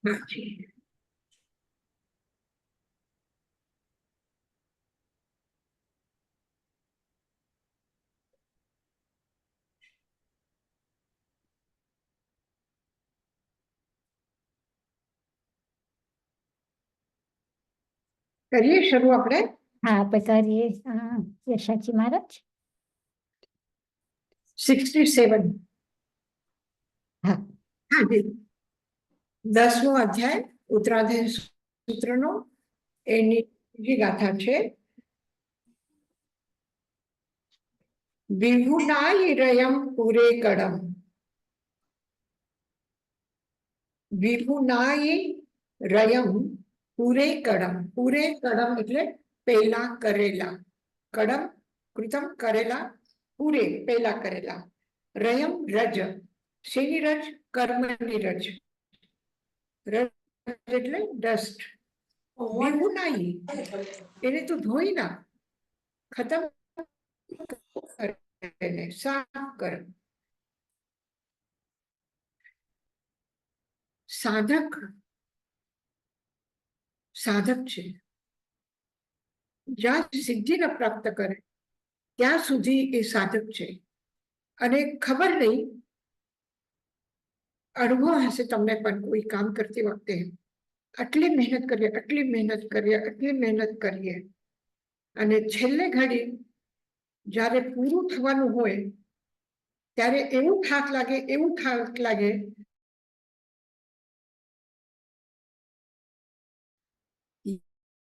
हाँ जी। કરીએ શરૂ આપણે? હા, આપણે કરીએ. યશાજી મહારાજ. 67. હા. હા જી. 10મો અધ્યાય ઉત્તરાધ્યાય સૂત્રનો એની બીજી ગાથા છે. વિહુનાય રયમ પૂરે કડમ. વિહુનાય રયમ પૂરે કડમ. પૂરે કડમ એટલે પહેલા કરેલા. કડમ કૃતમ કરેલા. પૂરે પહેલા કરેલા. રયમ રજ. શેની રજ? કર્મની રજ. રજ એટલે ડસ્ટ. વિહુનાઈ એને તો ધોઈ નાખ, ખતમ કરે, સાફ કર. સાધક સાધક છે. જ્યાં સિદ્ધિ ન પ્રાપ્ત કરે ત્યાં સુધી એ સાધક છે. અને ખબર નહીં, અનુભવ હશે તમને પણ, કોઈ કામ કરતી વખતે આટલી મહેનત કરીએ, આટલી મહેનત કરીએ, આટલી મહેનત કરીએ, અને છેલ્લે ઘડી જ્યારે પૂરું થવાનું હોય ત્યારે એવું થાક લાગે, એવું થાક લાગે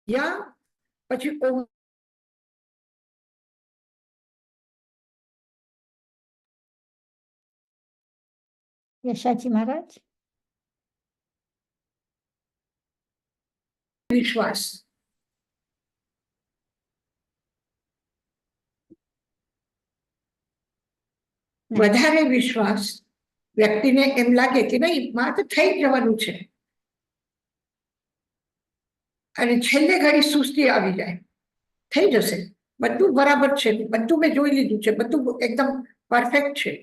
યા પછી યશાજી મહારાજ. વિશ્વાસ. વધારે વિશ્વાસ વ્યક્તિને એમ લાગે કે નહીં, મારે તો થઈ જવાનું છે, અને છેલ્લે ઘડી સુસ્તી આવી જાય, થઈ જશે, બધું બરાબર છે, બધું મેં જોઈ લીધું છે, બધું એકદમ પરફેક્ટ છે,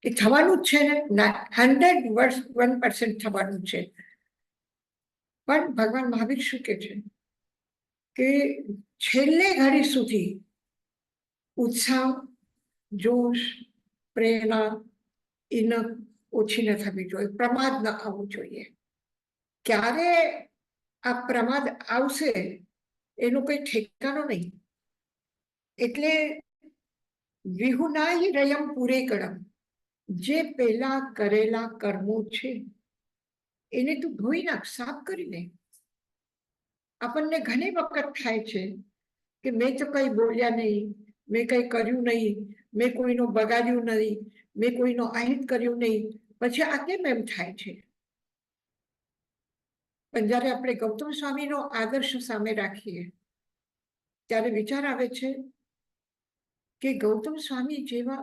એ થવાનું જ છે ને, 101% થવાનું છે. પણ ભગવાન મહાવીર શું કે છે કે છેલ્લે ઘડી સુધી ઉત્સાહ, જોશ, પ્રેરણા એને ઓછી ન થવી જોઈએ, પ્રમાદ ન આવવું જોઈએ. ક્યારે આ પ્રમાદ આવશે એનું કઈ ઠેકાણું નહીં. એટલે વિહુનાય રયમ પૂરે કડમ. જે પહેલા કરેલા કર્મો છે એને તું ધોઈ નાખ, સાફ કરીને. આપણને ઘણી વખત થાય છે કે મેં તો કઈ બોલ્યા નહીં, મેં કઈ કર્યું નહીં, મેં કોઈનો બગાડ્યું નહીં, મેં કોઈનો અહિત કર્યું નહીં, પછી આ કેમ એમ થાય છે? પણ જ્યારે આપણે ગૌતમ સ્વામીનો આદર્શ સામે રાખીએ ત્યારે વિચાર આવે છે કે ગૌતમ સ્વામી જેવા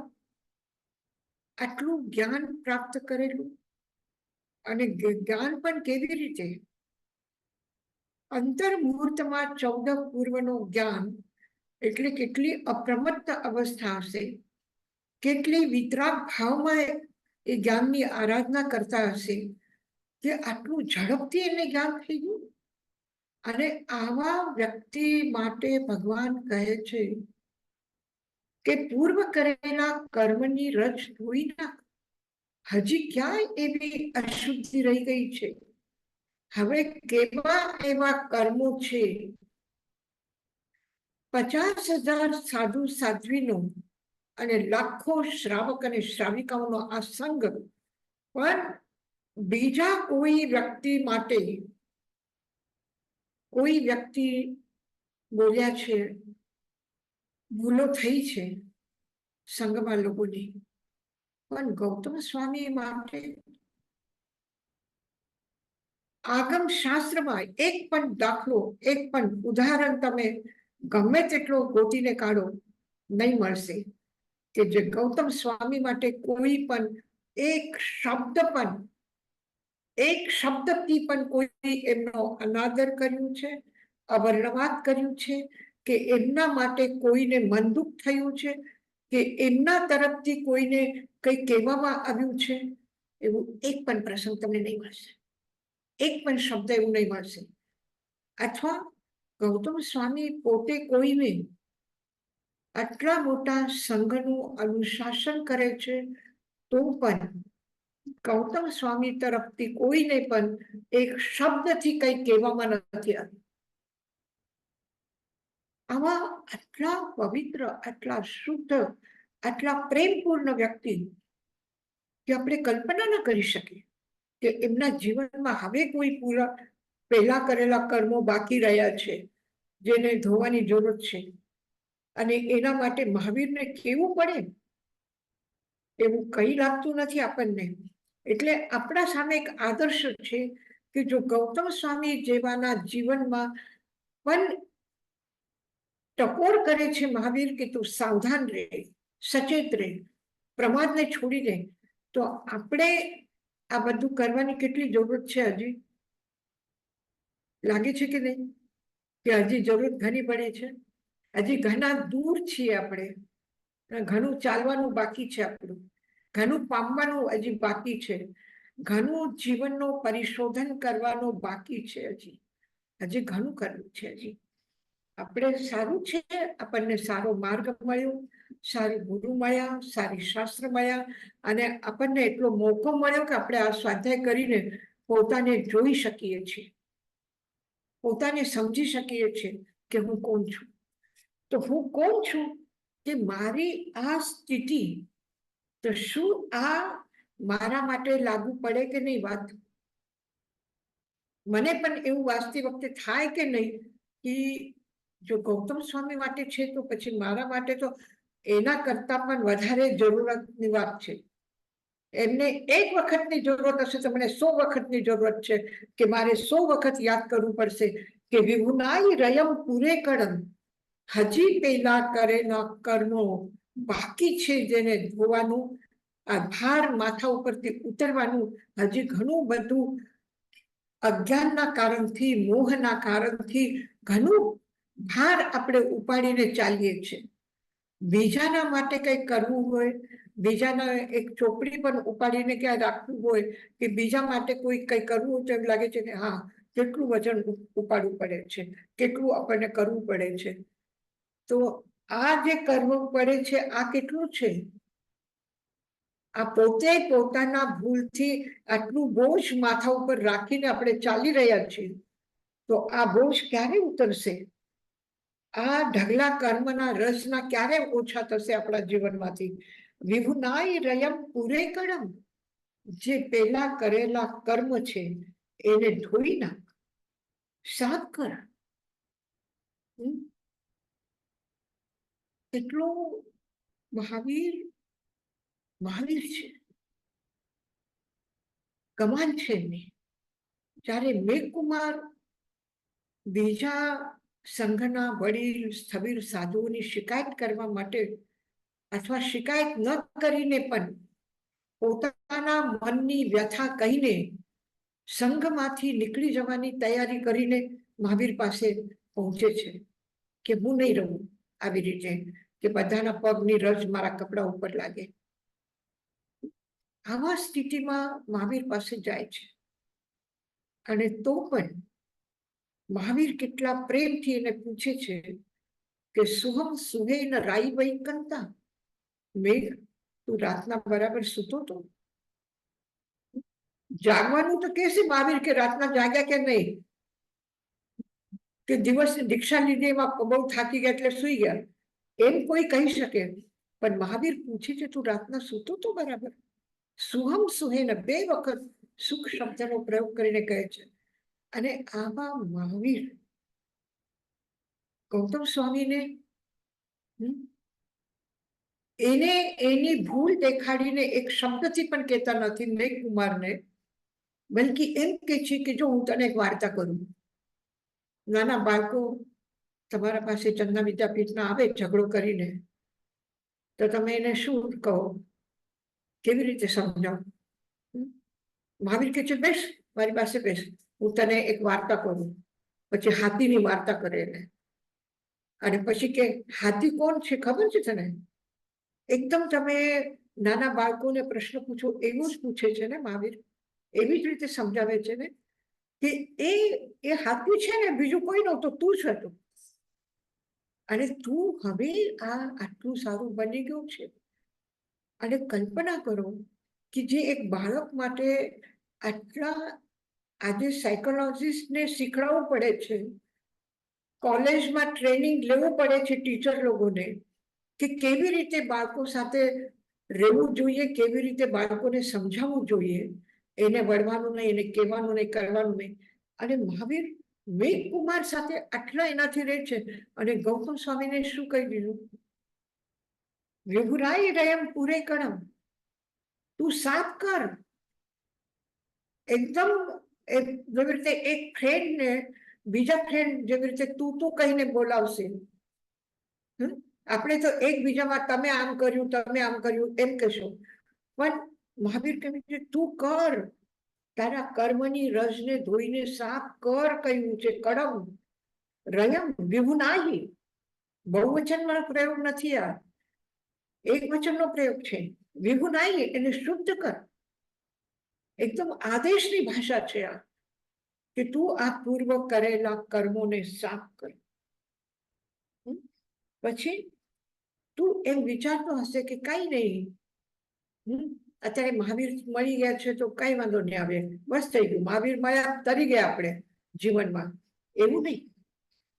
આટલું જ્ઞાન પ્રાપ્ત કરેલું, અને જ્ઞાન પણ કેવી રીતે? અંતર મુહૂર્તમાં 14 પૂર્વનું જ્ઞાન એટલે કેટલી અપ્રમત્ત અવસ્થા હશે, કેટલી વિતરાગ ભાવમાં એ જ્ઞાનની આરાધના કરતા હશે કે આટલું ઝડપથી એને જ્ઞાન થઈ ગયું. અને આવા વ્યક્તિ માટે ભગવાન કહે છે કે પૂર્વ કરેલા કર્મની રજ ધોઈ નાખ. હજી ક્યાંય એવી અશુદ્ધિ રહી ગઈ છે? હવે કેવા એવા કર્મો છે? 50,000 સાધુ સાધ્વીનો અને લાખો શ્રાવક અને શ્રાવિકાઓનો આ સંઘ પણ બીજા કોઈ વ્યક્તિ માટે, કોઈ વ્યક્તિ બોલ્યા છે, ભૂલો થઈ છે સંઘમાં લોકોની, પણ ગૌતમ સ્વામી માટે આગમ શાસ્ત્રમાં એક પણ દાખલો, એક પણ ઉદાહરણ તમે ગમે તેટલો ગોતીને કાઢો, નહીં મળશે કે જે ગૌતમ સ્વામી માટે કોઈ પણ એક શબ્દથી પણ કોઈ એમનો અનાદર કર્યું છે, અવર્ણવાદ કર્યું છે, કે એમના માટે કોઈને મનદુખ થયું છે, કે એમના તરફથી કોઈને કંઈ કહેવામાં આવ્યું છે, એવું એક પણ પ્રસંગ તમને નહીં મળશે. એક પણ શબ્દ એવું નહીં મળશે. અથવા ગૌતમ સ્વામી પોતે કોઈને આટલા મોટા સંઘનું અનુશાસન કરે છે, તો પણ ગૌતમ સ્વામી તરફથી કોઈને પણ એક શબ્દથી કંઈ કહેવામાં નથી આવ્યું. આવા આટલા પવિત્ર, આટલા શુદ્ધ, આટલા પ્રેમપૂર્ણ વ્યક્તિ કે આપણે કલ્પના ન કરી શકીએ કે એમના જીવનમાં હવે કોઈ પૂરા પહેલા કરેલા કર્મો બાકી રહ્યા છે, જેને ધોવાની જરૂર છે, અને એના માટે મહાવીરને કેવું પડે એવું કંઈ લાગતું નથી આપણને. એટલે આપણા સામે એક આદર્શ છે કે જો ગૌતમ સ્વામી જેવાના જીવનમાં પણ ટકોર કરે છે મહાવીર કે તું સાવધાન રહે, સચેત રહે, પ્રમાદને છોડી દે, તો આપણે આ બધું કરવાની કેટલી જરૂર છે હજી? લાગે છે કે નહીં કે હજી જરૂર ઘણી પડે છે? હજી ઘણા દૂર છીએ આપણે, ઘણું ચાલવાનું બાકી છે આપણું, ઘણું પામવાનું હજી બાકી છે, ઘણું જીવનનું પરિશોધન કરવાનું બાકી છે, હજી ઘણું કરવું છે. હજી આપણે સારું છે, આપણને સારો માર્ગ મળ્યો, સારી ગુરુ મળ્યા, સારી શાસ્ત્ર મળ્યા, અને આપણને એટલો મોકો મળ્યો કે આપણે આ સ્વાધ્યાય કરીને પોતાને જોઈ શકીએ છીએ, પોતાને સમજી શકીએ છીએ કે હું કોણ છું. તો હું કોણ છું કે મારી આ સ્થિતિ, તો શું આ મારા માટે લાગુ પડે કે નહીં? વાત મને પણ એવું વાંચતી વખતે થાય કે નહીં કે જો ગૌતમ સ્વામી માટે છે તો પછી મારા માટે તો એના કરતા પણ વધારે જરૂરતની વાત છે. એમને એક વખતની જરૂરત હશે તો મને 100 વખતની જરૂરત છે કે મારે 100 વખત યાદ કરવું પડશે કે વિભુનાઈ રયમ પૂરે કડમ, હજી પેલા કરેલા કર્મો બાકી છે, જેને ધોવાનું, આ ભાર માથા ઉપરથી ઉતરવાનું હજી ઘણું બધું અજ્ઞાનના કારણથી, મોહના કારણથી ઘણું ભાર આપણે ઉપાડીને ચાલીએ છીએ. બીજાના માટે કંઈક કરવું હોય, બીજાના એક ચોપડી પણ ઉપાડીને ક્યાં રાખવું હોય, કે બીજા માટે કોઈ કંઈ કરવું હોય તો એમ લાગે છે કે હા કેટલું વજન ઉપાડવું પડે છે, કેટલું આપણને કરવું પડે છે. તો આ જે કરવું પડે છે આ કેટલું છે? આ પોતે પોતાના ભૂલથી આટલું બોજ માથા ઉપર રાખીને આપણે ચાલી રહ્યા છીએ, તો આ બોજ ક્યારે ઉતરશે? આ ઢગલા કર્મના રસના ક્યારે ઓછા થશે આપણા જીવનમાંથી? વિભુનાઈ રયમ પૂરે કડમ, જે પહેલા કરેલા કર્મ છે એને ધોઈ નાખ, સાફ કર. એટલો મહાવીર છે, કમાલ છે એમની. જ્યારે મેઘકુમાર બીજા સંઘના વડીલ સ્થવિર સાધુઓની શિકાયત કરવા માટે અથવા શિકાયત ન કરીને પણ પોતાના મનની વ્યથા કહીને સંઘમાંથી નીકળી જવાની તૈયારી કરીને મહાવીર પાસે પહોંચે છે કે હું નહીં રહું આવી રીતે કે બધાના પગની રજ મારા કપડા ઉપર લાગે. આવા સ્થિતિમાં મહાવીર પાસે જાય છે, અને તો પણ મહાવીર કેટલા પ્રેમથી એને પૂછે છે કે સુહમ સુહે ન રાઈ વૈકંતા, મેઘ તું રાતના બરાબર સૂતો તો? જાગવાનું તો કેસે મહાવીર કે રાતના જાગ્યા કે નહીં, કે દિવસની દીક્ષા લીધી એમાં બહુ થાકી ગયા એટલે સુઈ ગયા, એમ કોઈ કહી શકે. પણ મહાવીર પૂછે છે તું રાતના સૂતો તો બરાબર? સુહમ સુહેન, 2 વખત સુખ શબ્દનો પ્રયોગ કરીને કહે છે. અને આવા મહાવીર ગૌતમ સ્વામીને એને એની ભૂલ દેખાડીને એક શબ્દથી પણ કહેતા નથી મેઘકુમારને, બલકી એમ કે છે કે જો હું તને એક વાર્તા કરું. નાના બાળકો તમારા પાસે ચંદા વિદ્યાપીઠના આવે ઝઘડો કરીને, તો તમે એને શું કહો, કેવી રીતે સમજાવો? મહાવીર કે છે બેસ, મારી પાસે બેસ, હું તને એક વાર્તા કરું. પછી હાથીની વાર્તા કરે એને, અને પછી કે હાથી કોણ છે ખબર છે તને? એકદમ તમે નાના બાળકોને પ્રશ્ન પૂછો એવું જ પૂછે છે ને મહાવીર, એવી જ રીતે સમજાવે છે ને. કે એ હાથું છે ને બીજું કોઈ નહોતું, તું જ હતું. અને તું હવે આ આટલું સારું બની ગયું છે. અને કલ્પના કરો કે જે એક બાળક માટે આટલા આજે સાયકોલોજીસ્ટને શીખડાવવું પડે છે, કોલેજમાં ટ્રેનિંગ લેવું પડે છે ટીચર લોકોને, કે કેવી રીતે બાળકો સાથે રહેવું જોઈએ, કેવી રીતે બાળકોને સમજાવવું જોઈએ, એને વળવાનું નહીં, એને કહેવાનું નહીં, કરવાનું નહીં. અને મહાવીર મેઘ કુમાર સાથે આટલા એનાથી રહે છે. અને ગૌતમ સ્વામીને શું કહી દીધું? વિભુરાય રયમ પૂરે કણમ, તું સાફ કર. એકદમ જેવી રીતે એક ફ્રેન્ડને બીજા ફ્રેન્ડ જેવી રીતે તું તું કહીને બોલાવશે. આપણે તો એકબીજામાં તમે આમ કર્યું, તમે આમ કર્યું એમ કહેશો. પણ મહાવીર કહે છે તું કર, તારા કર્મની રજને ધોઈને સાફ કર કહ્યું છે. કડમ રયમ વિભુનાહી, બહુવચનનો પ્રયોગ નથી, આ એક વચનનો પ્રયોગ છે. વિભુનાહી એને શુદ્ધ કર. એકદમ આદેશની ભાષા છે આ, કે તું આ પૂર્વ કરેલા કર્મોને સાફ કર. પછી તું એમ વિચારતો હશે કે કઈ નહીં, અત્યારે મહાવીર મળી ગયા છે તો કઈ વાંધો નહીં આવે, બસ થઈ ગયું, મહાવીર મળ્યા તરી ગયા આપણે જીવનમાં. એવું નહીં,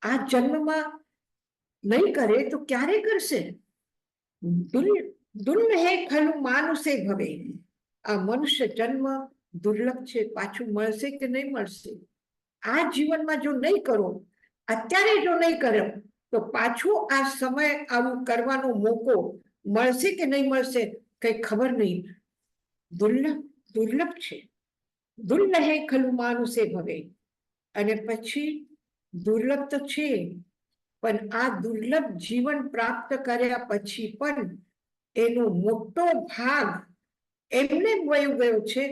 આ જન્મમાં નહીં કરે તો ક્યારે કરશે? દુર્લહે ખલું માનુષે ભવે, આ મનુષ્ય જન્મ દુર્લભ છે, પાછું મળશે કે નહીં મળશે? આ જીવનમાં જો નહીં કરો, અત્યારે જો નહીં કરો તો પાછું આ સમય આવું કરવાનો મોકો મળશે કે નહીં મળશે કઈ ખબર નહીં. દુર્લભ છે. દુર્લહે ખલું માનુષે ભવે. અને પછી દુર્લભ તો છે, પણ આ દુર્લભ જીવન પ્રાપ્ત કર્યા પછી પણ એનો મોટો ભાગ એમને વયો ગયો છે.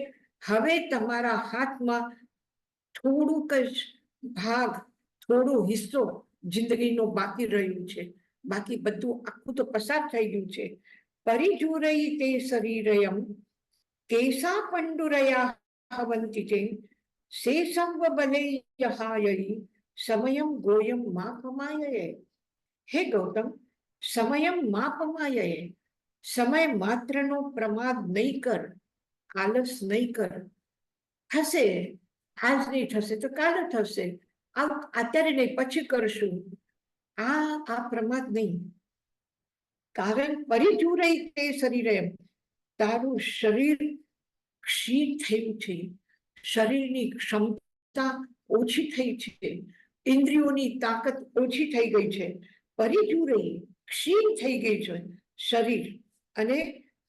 હવે તમારા હાથમાં થોડુંક જ ભાગ, થોડો હિસ્સો જિંદગીનો બાકી રહ્યું છે. બાકી બધું આખું તો પસાર થઈ ગયું છે. પરિજુરઈ તે શરીરયમ કેસા પંડુરયા હવંતિ તે શેષમ બલૈયહાયૈ સમયમ ગોયમ મા પમાયયે. હે ગૌતમ, સમયમ મા પમાયયે, સમય માત્રનો પ્રમાદ નહીં કર, આલસ નહીં કર. થશે, આજ નહીં થશે તો કાલે થશે, અત્યારે નહીં પછી કરશું, આ પ્રમાદ નહીં. કારણ પરિચુરઈ તે શરીરે, તારું શરીર ક્ષીણ થયું છે, શરીરની ક્ષમતા ઓછી થઈ છે, ઇન્દ્રિયોની તાકાત ઓછી થઈ ગઈ છે. પરિચુરઈ ક્ષીણ થઈ ગઈ છે શરીર. અને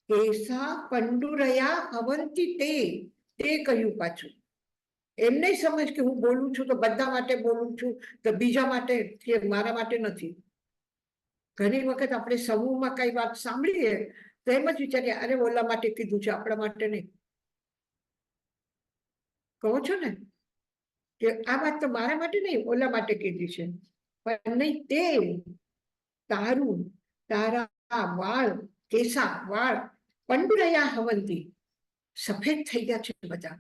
કેસા પંડુરયા હવંતિ તે કહ્યું પાછું. એમ નહીં સમજ કે હું બોલું છું તો બધા માટે બોલું છું, તો બીજા માટે, મારા માટે નથી. ઘણી વખત આપણે સમૂહમાં કઈ વાત સાંભળીએ તો એમ જ વિચારીએ અરે ઓલા માટે કીધું છે, આપણા માટે નહીં. કહો છો ને કે આ વાત તો મારા માટે નહીં, ઓલા માટે કીધી છે. પણ નહીં, તે તારું, તારા વાળ, કેસા વાળ પંડુરયા હવંતી, સફેદ થઈ ગયા છે બધા.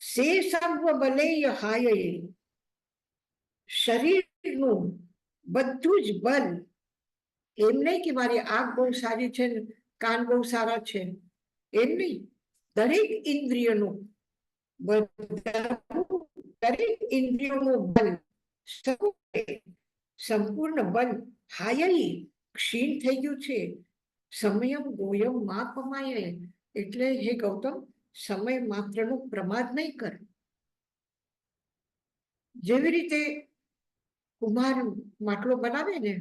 સે સર્વ બલૈય હાયયે, શરીરનું બધું જ બલ. એમ નહીં કે મારી આંખ બહુ સારી છે, કાન બહુ સારા છે, એમ નહીં. દરેક ઇન્દ્રિયનું, દરેક ઇન્દ્રિયોનું બલ, સંપૂર્ણ બલ હાયઈ ક્ષીણ થઈ ગયું છે. સમયમ ગોયમ મા પમાય. એટલે હે ગૌતમ, સમય માત્રનો પ્રમાદ નહીં કર. જેવી રીતે કુમાર માટલો બનાવે ને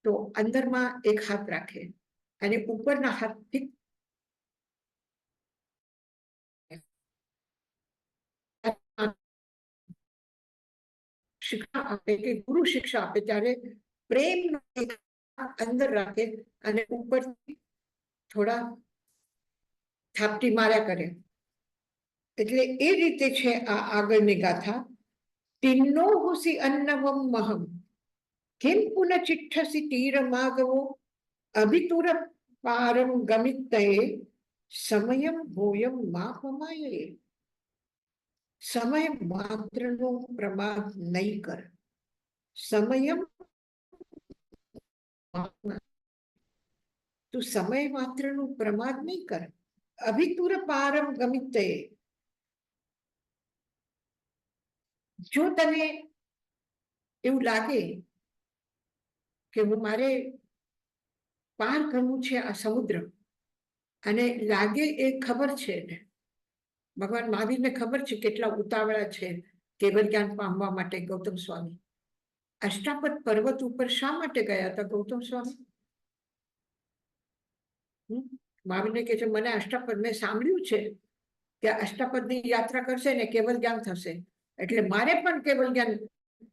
તો અંદરમાં એક હાથ રાખે અને ઉપરના હાથથી શિક્ષા આપે કે ગુરુ શિક્ષા આપે ત્યારે પ્રેમ અંદર રાખે અને ઉપરથી થોડા થાપટી માર્યા કરે. એટલે એ રીતે છે આ આગળની ગાથા. તિન્નો હુસી અન્નવમ મહમ કિમ પુન ચિઠ્ઠસી તીર માગવો અભિતુર પારમ ગમિતયે સમયમ ભોયમ મા પમાયે. સમય માત્રનો પ્રમાદ નહીં કર. સમયમ તું સમય માત્રનું પ્રમાદ નહીં કર. અભિતુર પારમ ગમિતે. જો તને એવું લાગે કે હું મારે પાર કરવું છે આ સમુદ્ર, અને લાગે એ ખબર છે ને, ભગવાન મહાવીરને ખબર છે કેટલા ઉતાવળા છે કેવલ જ્ઞાન પામવા માટે ગૌતમ સ્વામી. અષ્ટાપદ પર્વત ઉપર શા માટે ગયા હતા ગૌતમ સ્વામી? મહાવીરને કહે છે મને અષ્ટાપદ, મેં સાંભળ્યું છે કે અષ્ટાપદની યાત્રા કરશે ને કેવલ જ્ઞાન થશે, એટલે મારે પણ કેવલ જ્ઞાન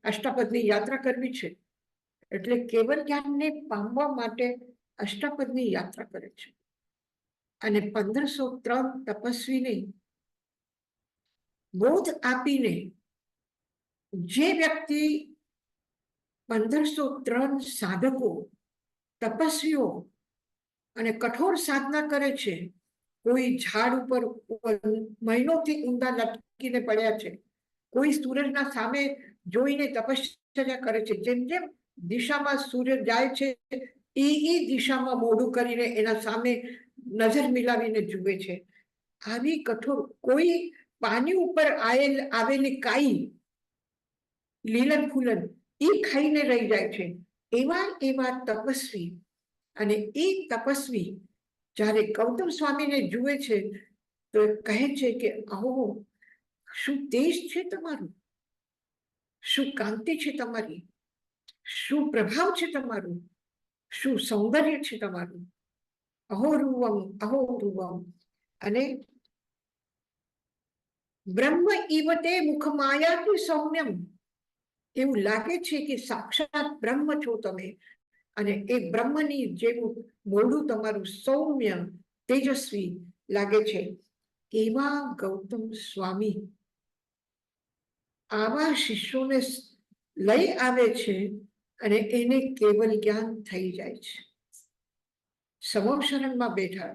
અષ્ટાપદની યાત્રા કરવી છે. એટલે કેવલ જ્ઞાનને પામવા માટે અષ્ટાપદની યાત્રા કરે છે. અને 1503 તપસ્વીને બોધ આપીને જે વ્યક્તિ 1503 સાધકો, તપસ્વીઓ અને કઠોર સાધના કરે છે, કોઈ ઝાડ ઉપર મહિનોથી ઊંધા લટકીને પડ્યા છે, કોઈ સૂરજના સામે જોઈને તપશ્ચર્યા કરે છે, જેમ જેમ દિશામાં સૂર્ય જાય છે એ દિશામાં મોઢું કરીને એના સામે નજર મિલાવીને જુએ છે. આવી કઠોર, કોઈ પાણી ઉપર આવેલી કાઈ લીલન ફૂલન એ ખાઈને રહી જાય છે. એવા તપસ્વી, અને એ તપસ્વી જ્યારે ગૌતમ સ્વામીને જુએ છે તો કહે છે કે અહો, શું તેજ છે તમારું, શું કાંતિ છે તમારી, શું પ્રભાવ છે તમારું, શું સૌંદર્ય છે તમારું. અહોરુવમ અહોરુવમ. અને બ્રહ્મ ઈવતે મુખમાયાથી સૌમ્યમ. એવું લાગે છે કે સાક્ષાત બ્રહ્મ છો તમે, અને એ બ્રહ્મની જેવું મોઢું તમારું સૌમ્ય તેજસ્વી લાગે છે. એવા ગૌતમ સ્વામી આવા શિષ્યોને લઈ આવે છે અને એને કેવલ જ્ઞાન થઈ જાય છે. સમોશરણમાં બેઠા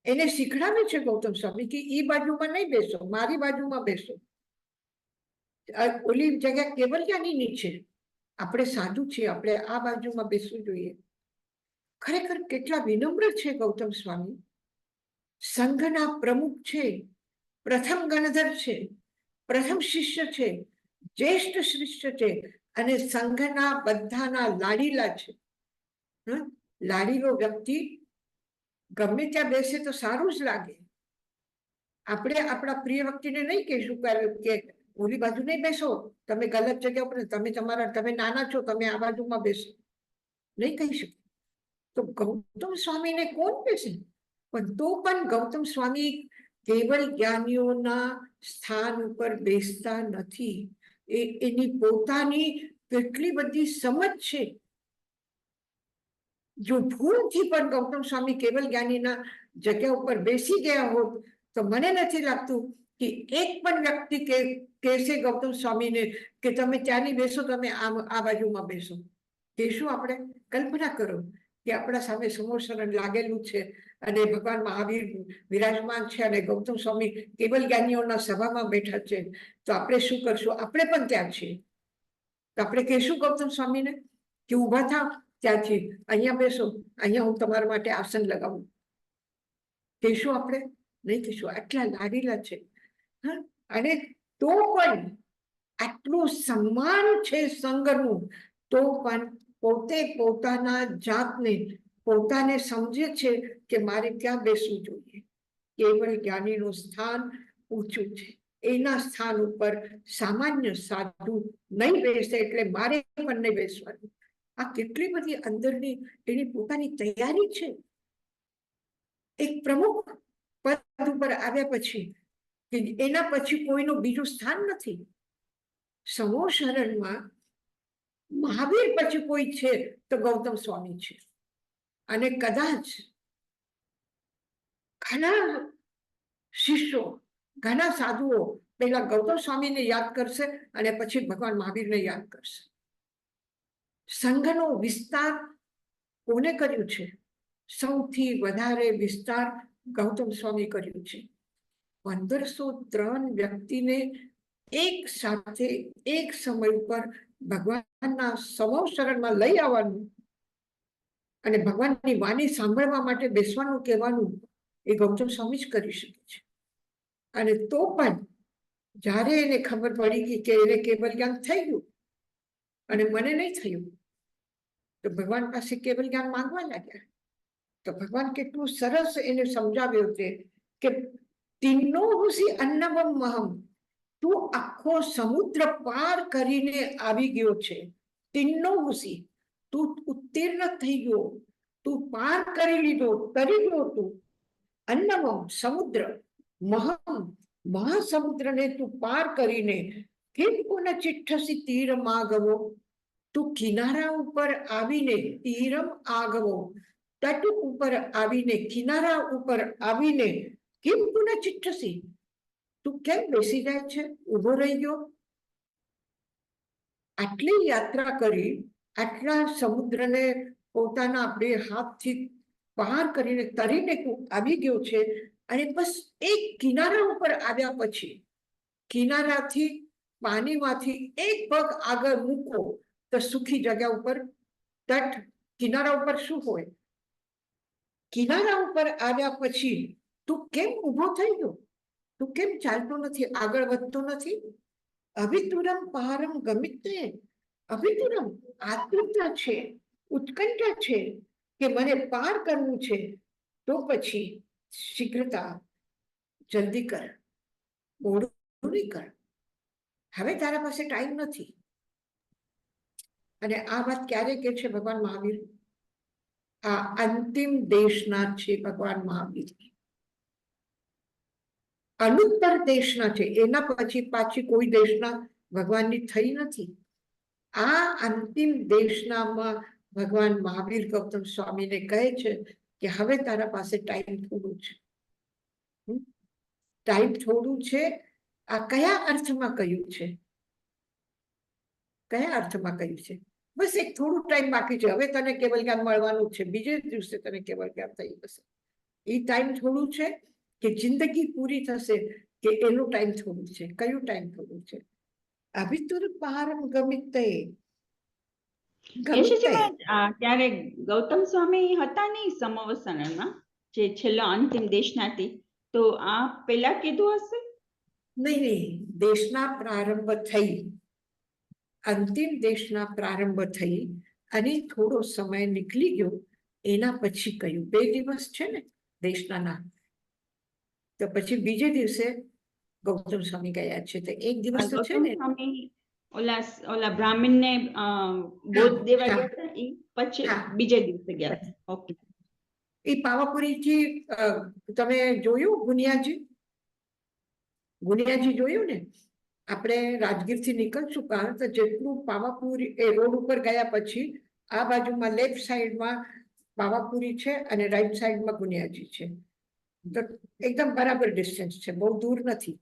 એને શીખડાવે છે ગૌતમ સ્વામી કે એ બાજુમાં નહીં બેસો, મારી બાજુમાં બેસો. ઓલી જગ્યા કેવલ જ્ઞાનીની છે, આપણે સાધુ છીએ, આપણે આ બાજુમાં બેસવું જોઈએ. ખરેખર કેટલા વિનમ્ર છે ગૌતમ સ્વામી. સંઘના પ્રમુખ છે, પ્રથમ ગણધર છે, પ્રથમ શિષ્ય છે, જ્યેષ્ઠ શિષ્ય છે, અને સંઘના બધાના લાડીલા છે. લાડીલો વ્યક્તિ ગમે ત્યાં બેસે તો સારું જ લાગે. આપણે આપણા પ્રિય વ્યક્તિને નહીં કહીશું કે ઓલી બાજુ નહીં બેસો, તમે ગલત જગ્યા ઉપર, તમે નાના છો, તમે આ બાજુમાં બેસો, નહીં કહી શકે. તો ગૌતમ સ્વામીને કોણ બેસે? પણ તો પણ ગૌતમ સ્વામી કેવલ જ્ઞાનીઓના સ્થાન ઉપર બેસતા નથી. એની પોતાની કેટલી બધી સમજ છે. જો ભૂલથી પણ ગૌતમ સ્વામી કેવલ જ્ઞાનીના જગ્યા ઉપર બેસી ગયા હોત તો મને નથી લાગતું કે એક પણ વ્યક્તિ કહેશે ગૌતમ સ્વામીને કે તમે ત્યાંની બેસો, તમે આ બાજુમાં બેસો. કહેશું આપણે? કલ્પના કરો કે આપણા સામે સમોશરણ લાગેલું છે અને ભગવાન મહાવીર વિરાજમાન છે અને ગૌતમ સ્વામી કેવલ જ્ઞાનીઓના સભામાં બેઠા છે, તો આપણે શું કરશું? આપણે પણ ત્યાં છીએ તો આપણે કહેશું ગૌતમ સ્વામીને કે ઊભા થાવ, ત્યાંથી અહીંયા બેસો, અહીંયા હું તમારા માટે આસન લગાવું? કહેશું આપણે? નહીં કહેશું. આટલા લાડીલા છે. અને તો પણ આટલું સન્માન છે સંઘનું, તો પણ પોતે પોતાના જાતને પોતાને સમજે છે કે મારે ક્યાં બેસવું જોઈએ. કેવલ જ્ઞાનીનું સ્થાન ઊંચું છે, એના સ્થાન ઉપર સામાન્ય સાધુ નહીં બેસે, એટલે મારે પણ નહીં બેસવાનું. આ કેટલી બધી અંદરની એની પોતાની તૈયારી છે. એક પ્રમુખ પદ ઉપર આવ્યા પછી એના પછી કોઈનું બીજું સ્થાન નથી. સમૂહ શરણમાં મહાવીર પછી કોઈ છે તો ગૌતમ સ્વામી છે. અને કદાચ ઘણા શિષ્યો, ઘણા સાધુઓ પહેલા ગૌતમ સ્વામીને યાદ કરશે અને પછી ભગવાન મહાવીરને યાદ કરશે. સંઘનો વિસ્તાર કોને કર્યું છે? સૌથી વધારે વિસ્તાર ગૌતમ સ્વામી કર્યું છે. 1503 વ્યક્તિને એક સાથે એક સમય ઉપર ભગવાનના સમોહ શરણમાં લઈ આવવાનું અને ભગવાનની વાણી સાંભળવા માટે બેસવાનું કહેવાનું એ ગૌતમ સ્વામી જ કરી શકે છે. અને તો પણ જ્યારે એને ખબર પડી ગઈ કે એને કેવલ જ્ઞાન થઈ ગયું અને મને નહીં થયું, તો ભગવાન પાસે કેવલ જ્ઞાન માંગવા લાગ્યા. તો ભગવાન કેટલું સરસ એને સમજાવ્યું છે કે તિન્નો હુસી અન્નવમ મહમ, તું આખો સમુદ્ર પાર કરીને આવી ગયો છે. તિન્નો હુસી, તું ઉત્તીર્ણ થઈ ગયો, તું પાર કરી લીધો, તરી ગયો તું. અન્નવમ સમુદ્ર, મહમ મહાસમુદ્રને તું પાર કરીને કેમ પુનઃ ચિઠ્ઠસી તીર માગવો, તું કિનારા ઉપર આવીને તીરમ આગવો, તટ ઉપર આવીને કિનારા ઉપર આવીને કેમ પુનઃ ચિઠ્ઠસી, તું કેમ બેસી જાય છે, ઉભો રહી ગયો. આટલી યાત્રા કરી, આટલા સમુદ્રને પોતાના બે હાથથી પાર કરીને તરીને તું આવી ગયો છે, અને બસ એક કિનારા ઉપર આવ્યા પછી કિનારાથી પાણીમાંથી એક પગ આગળ મૂકો તો સુખી જગ્યા ઉપર તટ, કિનારા ઉપર શું હોય, કિનારા ઉપર આવ્યા પછી તું કેમ ઊભો થઈ ગયો, તું કેમ ચાલતો નથી, આગળ વધતો નથી. અભિતુરમ પારમ ગમિતે, અભિતુરમ આતુરતા છે, ઉત્કંઠા છે કે મને પાર કરવું છે, તો પછી શીઘ્રતા, જલ્દી કર, મોડું નહીં કર, હવે તારા પાસે ટાઈમ નથી. અને આ વાત ક્યારે કે છે ભગવાન મહાવીર? આ અંતિમ દેશના છે ભગવાન મહાવીર, અનુત્તર દેશના છે, એના પછી પાછી કોઈ દેશના ભગવાનની થઈ નથી. આ અંતિમ દેશનામાં ભગવાન મહાવીર ગૌતમ સ્વામીને કહે છે કે હવે તારા પાસે ટાઈમ થોડું છે. ટાઈમ થોડું છે. આ કયા અર્થમાં કહ્યું છે? કયા અર્થમાં કહ્યું છે? બસ એક થોડું ટાઈમ બાકી છે, હવે તને કેવલ જ્ઞાન મળવાનું છે, બીજે દિવસે તને કેવલ જ્ઞાન થઈ જશે. એ ટાઈમ થોડું છે કે જિંદગી પૂરી થશે, કે એનું ટાઈમ થોડું છે? કયું ટાઈમ થોડું છે? અભિતુર પારમ ગમિતે. ત્યારે ગૌતમ સ્વામી હતા નહીં સમવસરણમાં, જે છેલ્લો અંતિમ દેશનાથી, તો આ પેલા કીધું હશે? નહીં, દેશના પ્રારંભ થઈ, અંતિમ દેશના પ્રારંભ થઈ અને થોડો સમય નીકળી ગયો, એના પછી કહ્યું. 2 દિવસ છે ને દેશના, તો પછી બીજે દિવસે ગૌતમ સ્વામી ગયા છે. તો એક દિવસ તો છે ને ઓલા બ્રાહ્મણને બોધ દેવા ગયા હતા, એ પછી બીજે દિવસે ગયા હતા. ઓકે. એ પાવાપુરી થી તમે જોયું ગુનિયાજી જોયું ને? આપણે રાજગીર થી નીકળશું તો જેટલું પાવાપુરી એ રોડ ઉપર ગયા પછી આ બાજુમાં લેફ્ટ સાઈડમાં પાવાપુરી છે અને રાઈટ સાઈડમાં ગુનિયાજી છે. તો એકદમ બરાબર ડિસ્ટન્સ છે, બહુ દૂર નથી.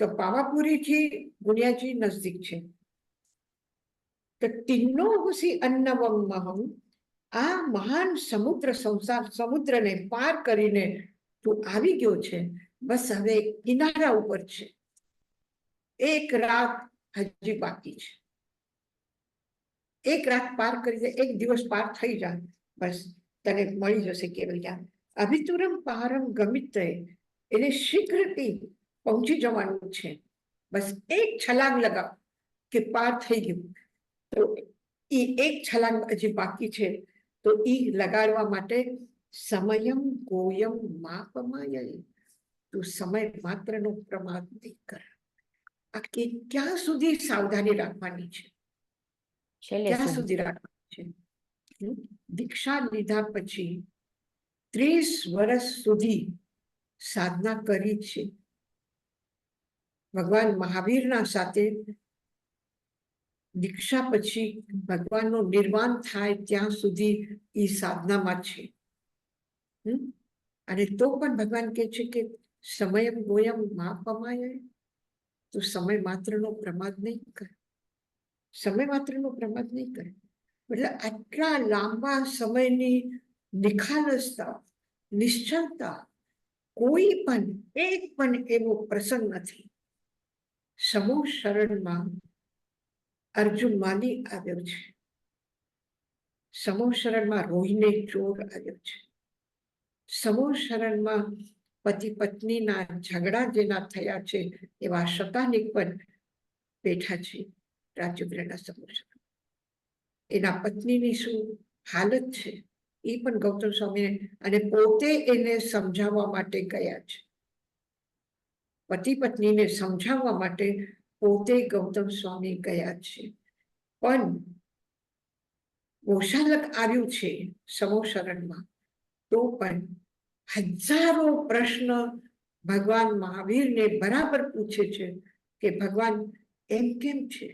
તો પાવાપુરી થી ગુનિયાજી નજદીક છે. તો તિન્નો હુસી અન્નવમ મહમ, આ મહાન સમુદ્રને પાર કરીને તું આવી ગયો છે. બસ હવે કિનારા ઉપર છે, એક રાત હજી બાકી છે. એક રાત પાર કરી દે, એક દિવસ પાર થઈ જાય, બસ તને મળી જશે કેવલ જ્ઞાન. અભિતુરમ પારમ ગમિતે, એને શીઘ્રથી પહોંચી જવાનું છે. બસ એક છલાંગ લગાવ કે પાર થઈ ગયું. તો એ એક છલાંગ હજી બાકી છે, તો એ લગાડવા માટે સમયમ ગોયમ માપમાય, તું સમય માત્રનો પ્રમાદ નહીં કર. આ કે ક્યાં સુધી સાવધાની રાખવાની છે? ક્યાં સુધી રાખવાની છે? દીક્ષા લીધા પછી 30 વર્ષ સુધી સાધના કરી છે. ભગવાન મહાવીરના સાથે દીક્ષા પછી ભગવાનનું નિર્વાણ થાય ત્યાં સુધી એ સાધનામાં છે. અને તો પણ ભગવાન કહે છે કે સમયમ ગોયમ માપમાય, તો સમય માત્રનો પ્રમાદ નહીં કર, સમય માત્રનો પ્રમાદ નહીં કર. એટલે આટલા લાંબા સમયની નિખાલસતા, નિશ્ચલતા, કોઈ પણ એક પણ એવો પ્રસંગ નથી. સમૂહ શરણમાં અર્જુન માલી આવ્યો છે, સમૂહ શરણમાં રોહિણી ચોર આવ્યો છે, સમૂહ શરણમાં પતિ પત્નીના ઝઘડા જેના થયા છે એવા શતાનિક પણ બેઠા છે રાજુગ્રહના સમૂહ શરણ. એના પત્નીની શું હાલત છે એ પણ ગૌતમ સ્વામી અને પોતે એને સમજાવવા માટે ગયા છે. પતિ પત્નીને સમજાવવા માટે પોતે ગૌતમ સ્વામી ગયા છે. પણ ગોશાલક આવ્યું છે સમૂહ શરણમાં તો પણ હજારો પ્રશ્ન ભગવાન મહાવીરને બરાબર પૂછે છે કે ભગવાન એમ કેમ છે,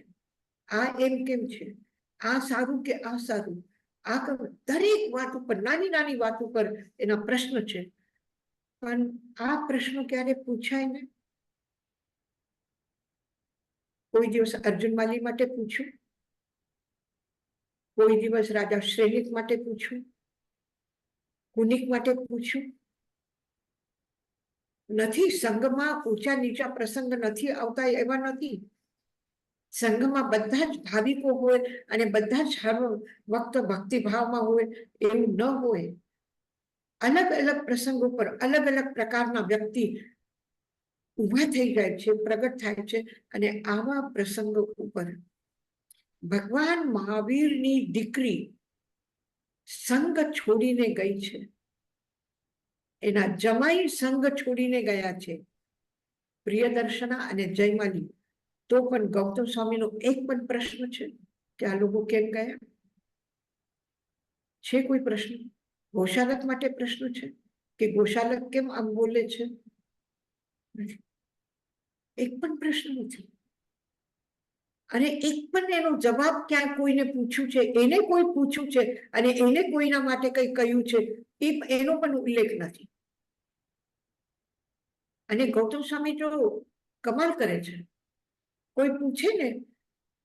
આ એમ કેમ છે, આ સારું કે આ સારું, આ દરેક વાત ઉપર નાની નાની વાત ઉપર એના પ્રશ્ન છે. પણ આ પ્રશ્નો ક્યારે પૂછાય ને? કોઈ દિવસ અર્જુન માલી માટે પૂછ્યું, કોઈ દિવસ રાજા શ્રેનિક માટે પૂછ્યું, કુનિક માટે પૂછ્યું નથી. સંઘમાં ઊંચા નીચા પ્રસંગ નથી આવતા એવા નથી. સંઘમાં બધા જ ભાવિકો હોય અને બધા જ હર વખત ભક્તિભાવમાં હોય એવું ન હોય. અલગ અલગ પ્રસંગો પર અલગ અલગ પ્રકારના વ્યક્તિ ઊભા થઈ જાય છે, પ્રગટ થાય છે અને આવા પ્રસંગો ઉપર ભગવાન મહાવીરની દીકરી સંઘ છોડીને ગઈ છે, એના જમાઈ સંઘ છોડીને ગયા છે, પ્રિયદર્શના અને જયમાલી. તો પણ ગૌતમ સ્વામીનો એક પણ પ્રશ્ન છે કે આ લોકો કેમ ગયા છે? કોઈ પ્રશ્ન? ગોશાલક માટે પ્રશ્ન છે કે ગોશાલક કેમ આમ બોલે છે? એક પણ પ્રશ્ન નથી. અને એક પણ એનો જવાબ ક્યાં કોઈને પૂછ્યું છે, એને કોઈ પૂછ્યું છે અને એને કોઈના માટે કઈ કહ્યું છે એનો પણ ઉલ્લેખ નથી. અને ગૌતમ સ્વામી જો કમાલ કરે છે, કોઈ પૂછે ને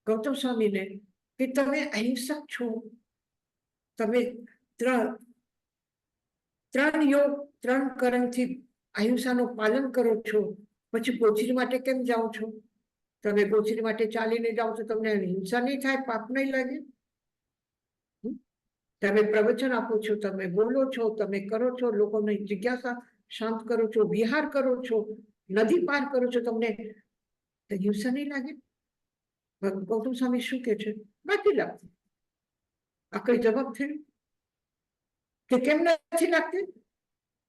ગૌતમ સ્વામીને કે તમે અહિંસક છો, તમે ત્રણ યોગ 3 કર્મથી અહિંસાનું પાલન કરો છો, પછી ગોચરી માટે કેમ જાઓ છો? તમે ગોચરી માટે ચાલીને જાઓ છો, તમને હિંસા નહીં થાય, પાપ નહીં લાગે? તમે પ્રવચન આપો છો, તમે બોલો છો, તમે કરો છો, લોકોની જિજ્ઞાસા શાંત કરો છો, વિહાર કરો છો, નદી પાર કરો છો, તમને હિંસા નહીં લાગે? ગૌતમ સ્વામી શું કે છે? નથી લાગતું. આ કઈ જવાબ થયો કે કેમ નથી લાગતી?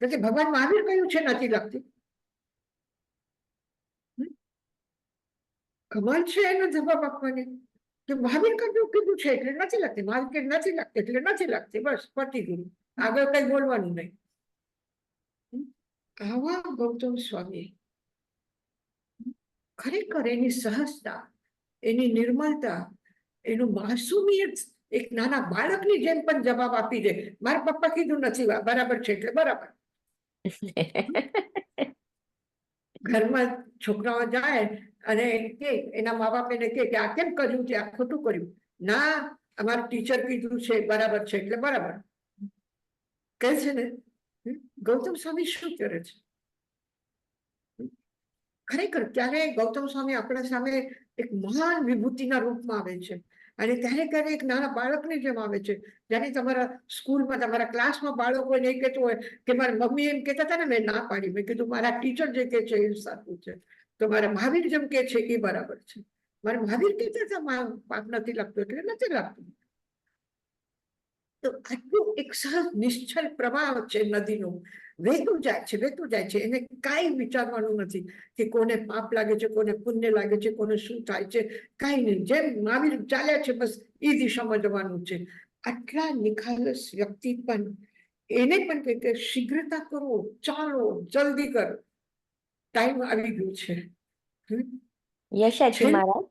કે ભગવાન મહાવીર કહ્યું છે નથી લાગતી. કમાલ છે એનો જવાબ આપવાની કે મહાવીર કીધું છે એટલે નથી લાગતી, મહાવીર કે નથી લાગતી એટલે નથી લાગતી, બસ પતી ગયું, આગળ કઈ બોલવાનું નહીં. આવા ગૌતમ સ્વામી ખરેખર એની સહજતા, એની નિર્મળતા, એનું માસુમિયત એક નાના બાળકની જેમ પણ જવાબ આપી દે. મારા પપ્પા કીધું નથી બરાબર છે એટલે બરાબર. ઘરમાં છોકરાઓ જાય અને કે એના મા બાપ એને કે આ કેમ કર્યું છે, આ ખોટું કર્યું. ના, અમારું ટીચર કીધું છે બરાબર છે એટલે બરાબર કહે છે ને. ગૌતમ સ્વામી શું કરે છે? ખરેખર ત્યારે ગૌતમ સ્વામી આપણા સામે એક મહાન વિભૂતિના રૂપમાં આવે છે અને ત્યારે એક નાના બાળકની જેમ આવે છે. જ્યારે તમારા સ્કૂલમાં, તમારા ક્લાસમાં બાળકો નહીં કહેતું હોય કે મારા મમ્મી એમ કહેતા હતા ને, મેં ના પાડી, મેં કીધું મારા ટીચર જે કહે છે એ સાચું છે, તો મારા મહાવીર જેમ કહે છે એ બરાબર છે. મારા મહાવીર કહેતા હતા પાપ નથી લાગતું એટલે નથી લાગતું. તો આટલું એક સહજ નિશ્ચલ પ્રવાહ છે નદીનો, વહેતું જાય છે, વહેતું જાય છે. એને કાંઈ વિચારવાનું નથી કે કોને પાપ લાગે છે, કોને પુણ્ય લાગે છે, કોને શું થાય છે, કાંઈ નહીં. જેમ મહાવીર ચાલ્યા છે બસ એ દિશામાં જવાનું છે. આટલા નિખાલસ વ્યક્તિ પણ એને પણ કહે કે શીઘ્રતા કરો, ચાલો, જલ્દી કરો, ટાઈમ આવી ગયું છે. યશાજી મહારાજ,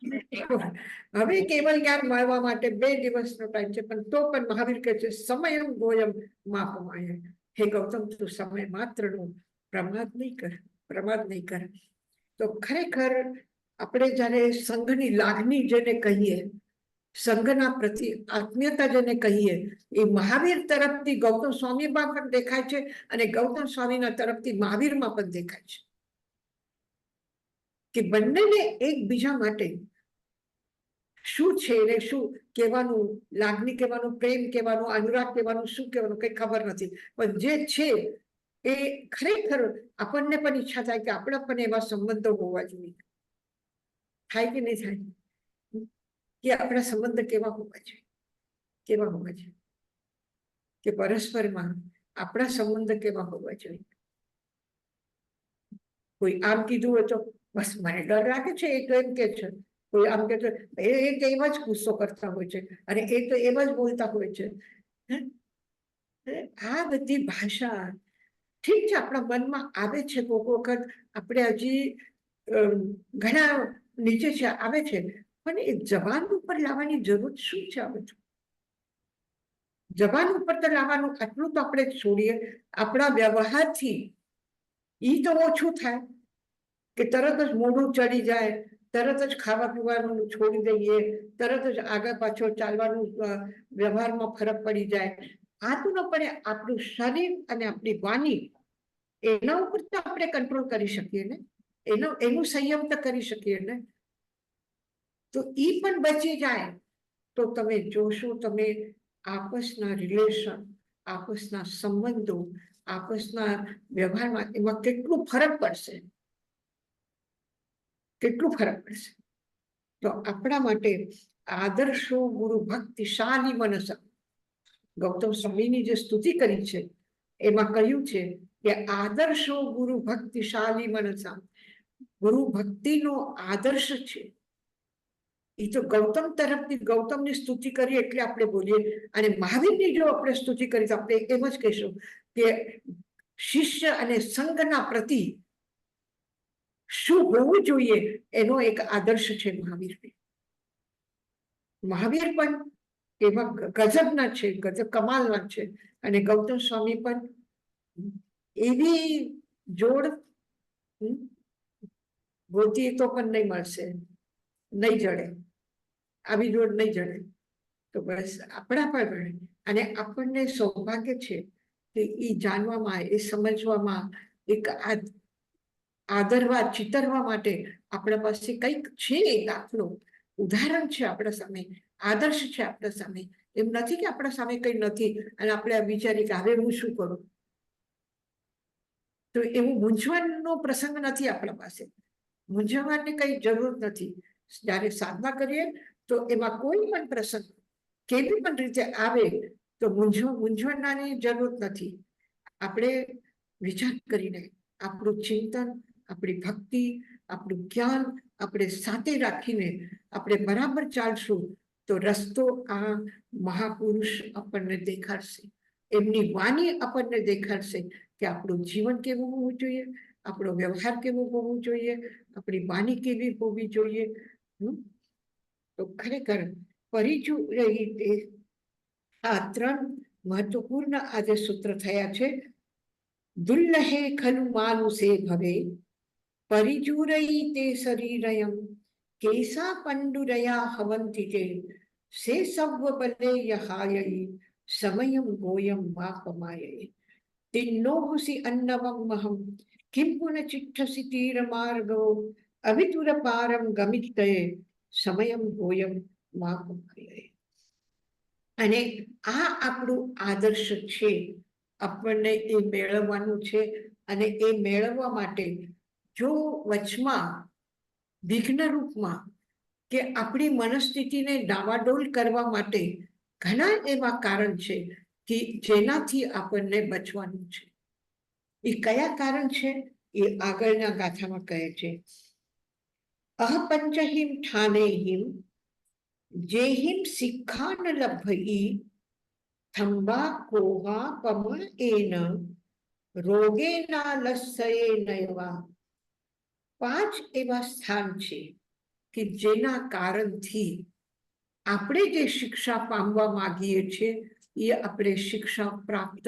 હવે કેવલ જ્ઞાન મળવા માટે 2 દિવસનો ટાઈમ છે, પણ તો પણ મહાવીર કહે છે સમયમ ગોયમ માપમાય. હે ગૌતમ, તું સમય માત્રનો પ્રમાદ નહીં કર, પ્રમાદ નહીં કર. તો ખરેખર આપણે જ્યારે સંઘની લાગણી જેને કહીએ, સંઘના પ્રતિ આત્મીયતા જેને કહીએ એ મહાવીર તરફથી ગૌતમ સ્વામીમાં પણ દેખાય છે અને ગૌતમ સ્વામીના તરફથી મહાવીરમાં પણ દેખાય છે કે બંનેને એકબીજા માટે શું છે ને શું કહેવાનું, લાગણી કહેવાનું, પ્રેમ કહેવાનું, અનુરાગ કહેવાનું, શું કહેવાનું કઈ ખબર નથી, પણ જે છે એ ખરેખર આપણને પણ ઈચ્છા થાય કે આપણા પણ એવા સંબંધો હોવા જોઈએ. થાય કે નહીં થાય? કે આપણા સંબંધ કેવા હોવા જોઈએ, કેવા હોવા જોઈએ, કે પરસ્પરમાં આપણા સંબંધ કેવા હોવા જોઈએ. કોઈ આમ કીધું હોય તો બસ મને ડર લાગે છે, એ તો એમ કે છે, કોઈ આમ કે એ તો એવા જ ગુસ્સો કરતા હોય છે અને એ તો એવા જ બોલતા હોય છે. આ બધી ભાષા ઠીક છે આપણા મનમાં આવે છે, કોઈક વખત આપણે હજી ઘણા નીચે છે આવે છે, પણ એ જબાન ઉપર લાવવાની જરૂર શું છે? આ બધું જબાન ઉપર તો લાવવાનું આટલું તો આપણે છોડીએ. આપણા વ્યવહારથી ઈ તો ઓછું થાય કે તરત જ મોઢું ચડી જાય, તરત જ ખાવા પીવાનું છોડી દઈએ, તરત જ આગળ પાછળ ચાલવાનું વ્યવહારમાં ફરક પડી જાય. આ તો ન પડે. આપણું શરીર અને આપણી વાણી એના ઉપર તો આપણે કંટ્રોલ કરી શકીએ ને, એનું સંયમ તો કરી શકીએ ને. તો ઈ પણ બચી જાય તો તમે જોશો, તમે આપસના રિલેશન, આપસના સંબંધો, આપસના વ્યવહારમાં એમાં કેટલું ફરક પડશે, કેટલું ફરક પડશે. તો આપણા માટે આદર્શો ગુરુ ભક્તિશાલી મનસા, ગૌતમ સ્વામીની જે સ્તુતિ કરી છે એમાં કહ્યું છે કે આદર્શો ગુરુ ભક્તિશાલી મનસા, ગુરુ ભક્તિનો આદર્શ છે. એ તો ગૌતમ તરફથી ગૌતમની સ્તુતિ કરી એટલે આપણે બોલીએ, અને મહાવીરની જો આપણે સ્તુતિ કરી તો આપણે એમ જ કહીશું કે શિષ્ય અને સંઘના પ્રતિ શું હોવું જોઈએ એનો એક આદર્શ છે મહાવીર. મહાવીર પણ એવા ગજબના છે, ગજબ કમાલના છે, અને ગૌતમ સ્વામી પણ એવી જોડ ગોતી તો પણ નહીં મળશે, નહીં જડે, આવી જોડ નહીં જડે. તો બસ આપણા પણ, અને આપણને સૌભાગ્ય છે કે એ જાણવામાં, એ સમજવામાં, એક આદરવા ચિતરવા માટે આપણા પાસે કંઈક છે, દાખલો, ઉદાહરણ છે આપણા સામે, આદર્શ છે આપણા સામે. એમ નથી કે આપણા સામે કંઈ નથી અને આપણે વિચારીએ કે હવે હું શું કરું. તો એવું મૂંઝવણનો પ્રસંગ નથી આપણા પાસે. મૂંઝવણની કંઈ જરૂર નથી. જ્યારે સાધના કરીએ તો એમાં કોઈ પણ પ્રસંગ કેવી પણ રીતે આવે તો મૂંઝવણની જરૂર નથી. આપણે વિચાર કરીને આપણું ચિંતન, આપણી ભક્તિ, આપણું જ્ઞાન આપણે સાથે રાખીને આપણે બરાબર ચાલશું તો રસ્તો આ મહાપુરુષ આપણને દેખાડશે, એમની વાણી આપણને દેખાડશે કે આપણું જીવન કેવું હોવું જોઈએ, આપણો વ્યવહાર કેવો હોવો જોઈએ, આપણી વાણી કેવી હોવી જોઈએ. તો ખરેખર પરિચુ આ 3 મહત્વપૂર્ણ આજે સૂત્ર થયા છે. દુલ્લહે ખલુ માનુષે ભવે પરિચુરઈ તે શરીરયમ કેસા પંડુરયા હવંતિ તે સે સવ્વ બલે યહાયઈ સમયમ ગોયમ માપમાયે તિન્નોહુસી અન્નવમ મહમ કિમ પુન ચિઠ્ઠસી તીર માર્ગો અવિતુર પારમ ગમિતયે સમયમ ગોયમ માપમાયે. અને આ આપણું આદર્શ છે, આપણને એ મેળવવાનું છે. અને એ મેળવવા માટે જો વચમાં વિઘ્ન રૂપમાં કે આપણી મનસ્થિતિને ડાવાડોલ કરવા માટે ઘણા એવા કારણ છે કે જેનાથી આપણને બચવાનું છે. એ કયા કારણ છે એ આગળના ગાથામાં કહે છે. અહપંચહિમ ઠાનેહિમ જેહિમ શિખાન લભઈ થંબા કોહા પમ એન રોગેના લસ્સયે નયવા. 5 એવા સ્થાન છે કે જેના કારણથી આપણે જે શિક્ષા પામવા માંગીએ છીએ એ આપણે શિક્ષા પ્રાપ્ત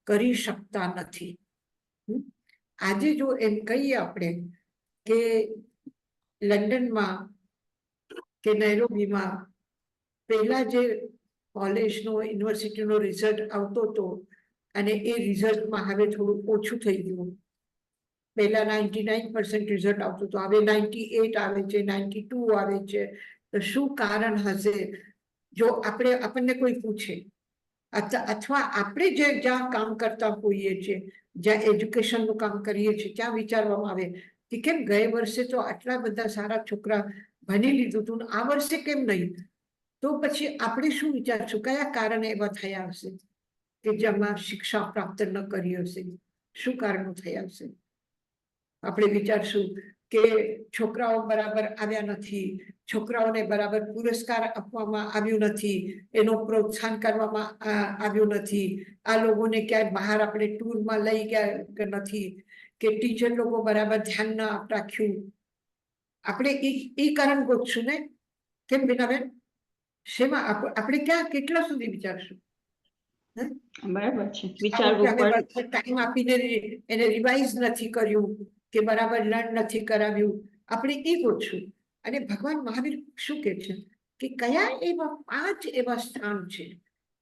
કરી શકતા નથી. આજે જો એમ કહીએ આપણે કે લંડનમાં કે નૈરોબીમાં પહેલા જે કોલેજનો યુનિવર્સિટીનો રિઝલ્ટ આવતો હતો અને એ રિઝલ્ટમાં હવે થોડું ઓછું થઈ ગયું. પહેલા 99% રિઝલ્ટ આવતું હતું, હવે 98 આવે છે, 92 આવે છે. તો શું કારણ હશે? જો આપણને કોઈ પૂછે અથવા આપણે જ્યાં કામ કરતા હોઈએ છીએ, જ્યાં એજ્યુકેશનનું કામ કરીએ છીએ, ત્યાં વિચારવામાં આવે કે કેમ ગયા વર્ષે તો આટલા બધા સારા છોકરા ભણી લીધું હતું, આ વર્ષે કેમ નહીં? તો પછી આપણે શું વિચારશું, કયા કારણે એવા થયા હશે કે જેમાં શિક્ષા પ્રાપ્ત ન કરી હશે? શું કારણો થયા હશે? આપણે વિચારશું કે છોકરાઓ બરાબર આવ્યા નથી, છોકરાઓને બરાબર પુરસ્કાર આપવામાં આવ્યું નથી, એનું પ્રોત્સાહન કરવામાં આવ્યું નથી, આ લોકોને ક્યાંય બહાર આપણે ટૂરમાં લઈ ગયા કે નથી, કે ટીચર લોકો બરાબર ધ્યાન ન રાખ્યું. આપણે એ કારણ ગોતશું ને, કેમ બીનાબેન? શેમાં આપણે ક્યાં કેટલા સુધી વિચારશું? બરાબર છે, વિચારવું પડે. ટાઈમ આપીને એને રિવાઇઝ નથી કર્યું કે બરાબર લર્ન નથી કરાવ્યું, આપણે એ ગોતશું. અને ભગવાન મહાવીર શું કહે છે કે કયા એવા 5 એવા સ્થાન છે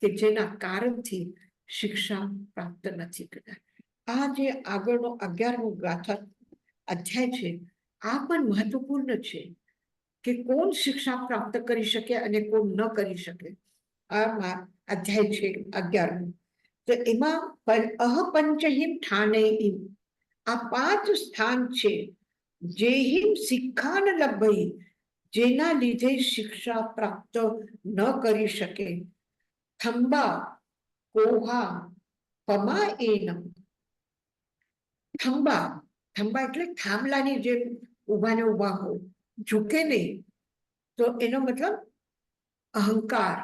કે જેના કારણથી શિક્ષા પ્રાપ્ત નથી કરતા. આ જે આગળનો 11મો ગાથા અધ્યાય છે, આ પણ મહત્વપૂર્ણ છે કે કોણ શિક્ષા પ્રાપ્ત કરી શકે અને કોણ ન કરી શકે. આ અધ્યાય છે 11મો. તો એમાં અહપંચહિમ ઠાનૈહિમ, આ 5 સ્થાન છે જેહિમ શિક્ષાન લભ્ય, જેના લીધે શિક્ષા પ્રાપ્ત ન કરી શકે. થંબા કોહા પમા એનમ. થંબા એટલે થાંભલાની જેમ ઉભા ને ઉભા હોય, ઝૂકે નહીં. તો એનો મતલબ અહંકાર.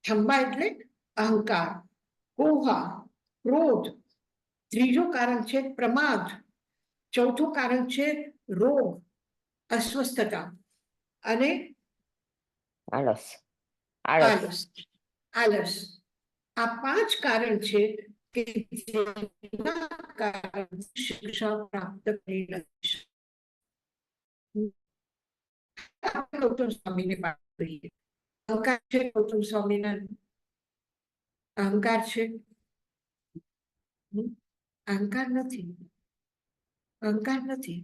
થંબા એટલે અહંકાર. કોહા ક્રોધ. ત્રીજું કારણ છે પ્રમાદ. ચોથું કારણ છે રોગ, અસ્વસ્થતા. અને આળસ. આળસ. આ 5 કારણ છે કે જેના કારણે શિક્ષા પ્રાપ્ત કરી નથી શકતી. ગૌતમ સ્વામીને વાત કરીએ. અહંકાર છે ગૌતમ સ્વામીના, અહંકાર છે? અહંકાર નથી, અહંકાર નથી.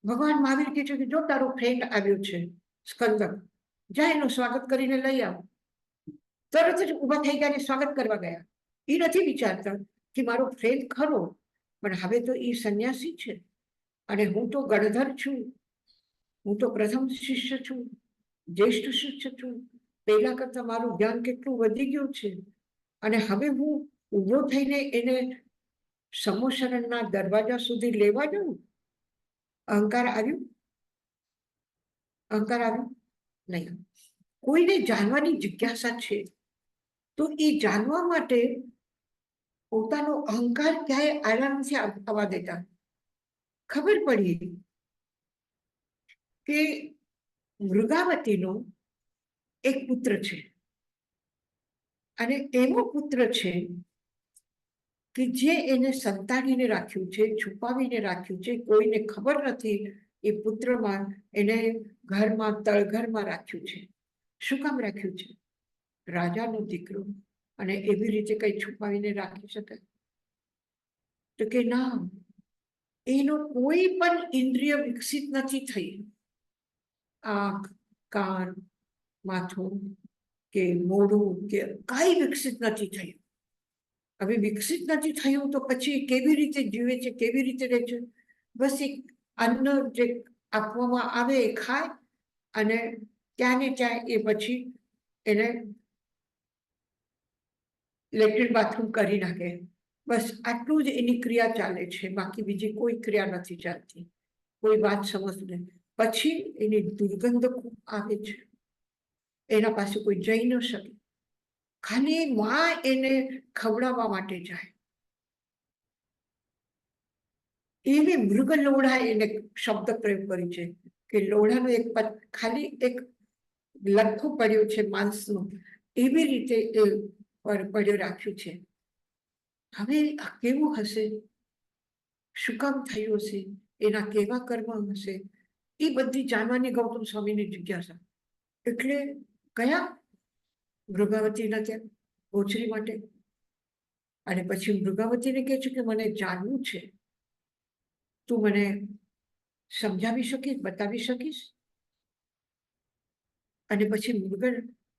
ભગવાન મહાવીર કહે છે કે જો તારો ફ્રેન્ડ આવ્યો છે સ્કંદક, જા એનું સ્વાગત કરીને લઈ આવ. તરત જ ઉભા થઈ ગયા, સ્વાગત કરવા ગયા. એ નથી વિચારતા કે મારો ફ્રેન્ડ ખરો, પણ હવે તો એ સંન્યાસી છે અને હું તો ગણધર છું, હું તો પ્રથમ શિષ્ય છું, જ્યેષ્ઠ શિષ્ય છું, પહેલા કરતા મારું જ્ઞાન કેટલું વધી ગયું છે, અને હવે હું ઉભો થઈને એને સમોશરણના દરવાજા સુધી લેવા જવું. અહંકાર આવ્યું? અહંકાર આવ્યું નહીં. કોઈને જાણવાની જિજ્ઞાસા છે તો એ જાણવા માટે પોતાનો અહંકાર ક્યાંય આરામ નથી આવવા દેતા. ખબર પડી કે મૃગાવતીનો એક પુત્ર છે, અને એવો પુત્ર છે કે જે એને સંતાડીને રાખ્યું છે, છુપાવીને રાખ્યું છે, કોઈને ખબર નથી. એ પુત્રમાં એને ઘરમાં તળઘરમાં રાખ્યું છે. શું કામ રાખ્યું છે? રાજાનો દીકરો, અને એવી રીતે કઈ છુપાવીને રાખી શકાય? તો કે ના, એનો કોઈ પણ ઇન્દ્રિય વિકસિત નથી થઈ. આંખ, કાન, માથું કે મોઢું કે કઈ વિકસિત નથી થયું. હવે વિકસિત નથી થયું તો પછી કેવી રીતે જીવે છે, કેવી રીતે રહે છે? બસ એક અન્ન જે આપવામાં આવે એ ખાય, અને ત્યાં ને ત્યાં એ પછી એને લેટ્રિન બાથરૂમ કરી નાખે. બસ આટલું જ એની ક્રિયા ચાલે છે, બાકી બીજી કોઈ ક્રિયા નથી ચાલતી. કોઈ વાત સમજને પછી એની દુર્ગંધ ખૂબ આવે છે, એના પાસે કોઈ જઈ ન શકે. ખાલી માં એને ખવડાવવા માટે જાય. એવી મૃગ લોઢા એને શબ્દ પ્રયોગ કર્યો છે કે લોઢાનો એક ખાલી એક લખો પડ્યો છે માંસનો, એવી રીતે એ પડ્યો રાખ્યું છે. હવે આ કેવું હશે? શું કામ થયું હશે? એના કેવા કર્મ હશે? એ બધી જાણવાની ગૌતમ સ્વામીની જિજ્ઞાસા. એટલે કયા મૃગાવતીના ત્યાં ગોચરી માટે. અને પછી મૃગાવતીને કહે છે કે મને જાણવું છે, તું મને સમજાવી શકીશ, બતાવી શકીશ? અને પછી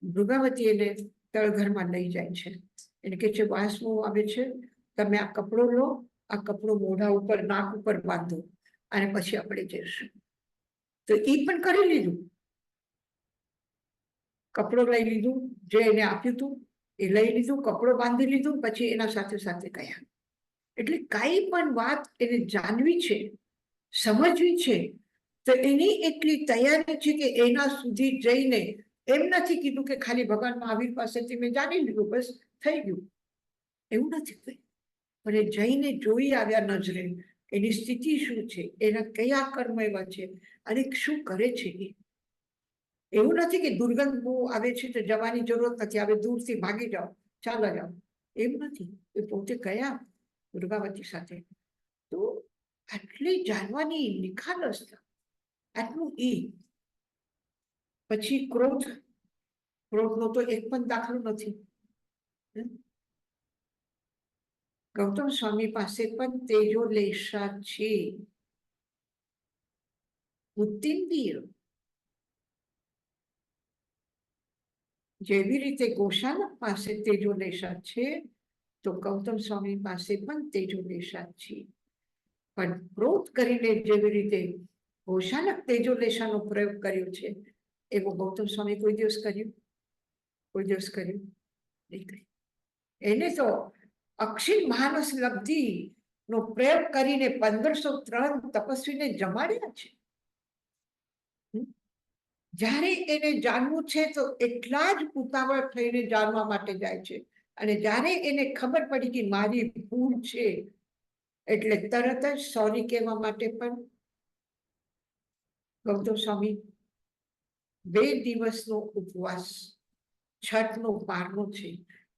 મૃગાવતી એને તળઘરમાં લઈ જાય છે. એને કહે છે વાસમો આવે છે, તમે આ કપડો લો, આ કપડો મોઢા ઉપર નાક ઉપર બાંધો અને પછી આપણે જઈશું. તો એ પણ કરી લીધું, કપડો લઈ લીધું, જે એને આપ્યું હતું એ લઈ લીધું, કપડો બાંધી લીધું, પછી એના સાથે સાથે ગયા. એટલે કાંઈ પણ વાત એને જાણવી છે, સમજવી છે, તો એની એટલી તૈયારી છે કે એના સુધી જઈને એમ નથી કીધું કે ખાલી ભગવાન મહાવીર પાસેથી મેં જાણી લીધું બસ થઈ ગયું, એવું નથી કહ્યું. પણ એ જઈને જોઈ આવ્યા નજરે એની સ્થિતિ શું છે, એના કયા કર્મ એવા છે અને શું કરે છે. એવું નથી કે દુર્ગંધ બહુ આવે છે તો જવાની જરૂરત નથી, હવે દૂરથી ભાગી જાઓ, ચાલો જાઓ, એવું નથી. એ પોતે ગયા મૃગાવતી સાથે. તો આટલી જાણવાની નિખાલસતા, આટલું પછી ક્રોધનો તો એક પણ દાખલો નથી. ગૌતમ સ્વામી પાસે પણ તેજો લેશા છે, ઉત્તિંદીય. જેવી રીતે ગોશાલક પાસે તેજો લેશા છે, તો ગૌતમ સ્વામી પાસે પણ તેજો લેશા છે. પણ ક્રોધ કરીને જેવી રીતે ગોશાલક તેજો લેશાનો પ્રયોગ કર્યો છે, એવો ગૌતમ સ્વામી કોઈ દિવસ કર્યું? કોઈ દિવસ કર્યું નહીં કર્યું. એને તો અક્ષિત માનસ લબ્ધિ નો પ્રયોગ કરીને 1503 તપસ્વીને જમાડ્યા છે. જ્યારે એને જાણવું છે તો એટલા જ ઉતાવળ થઈને જાણવા માટે જાય છે. અને જ્યારે એને ખબર પડી કે મારી ભૂલ છે, એટલે તરત જ સોરી કહેવા માટે પણ ગૌતમ સ્વામી 2 દિવસનો ઉપવાસ, છઠનો પારનો છે,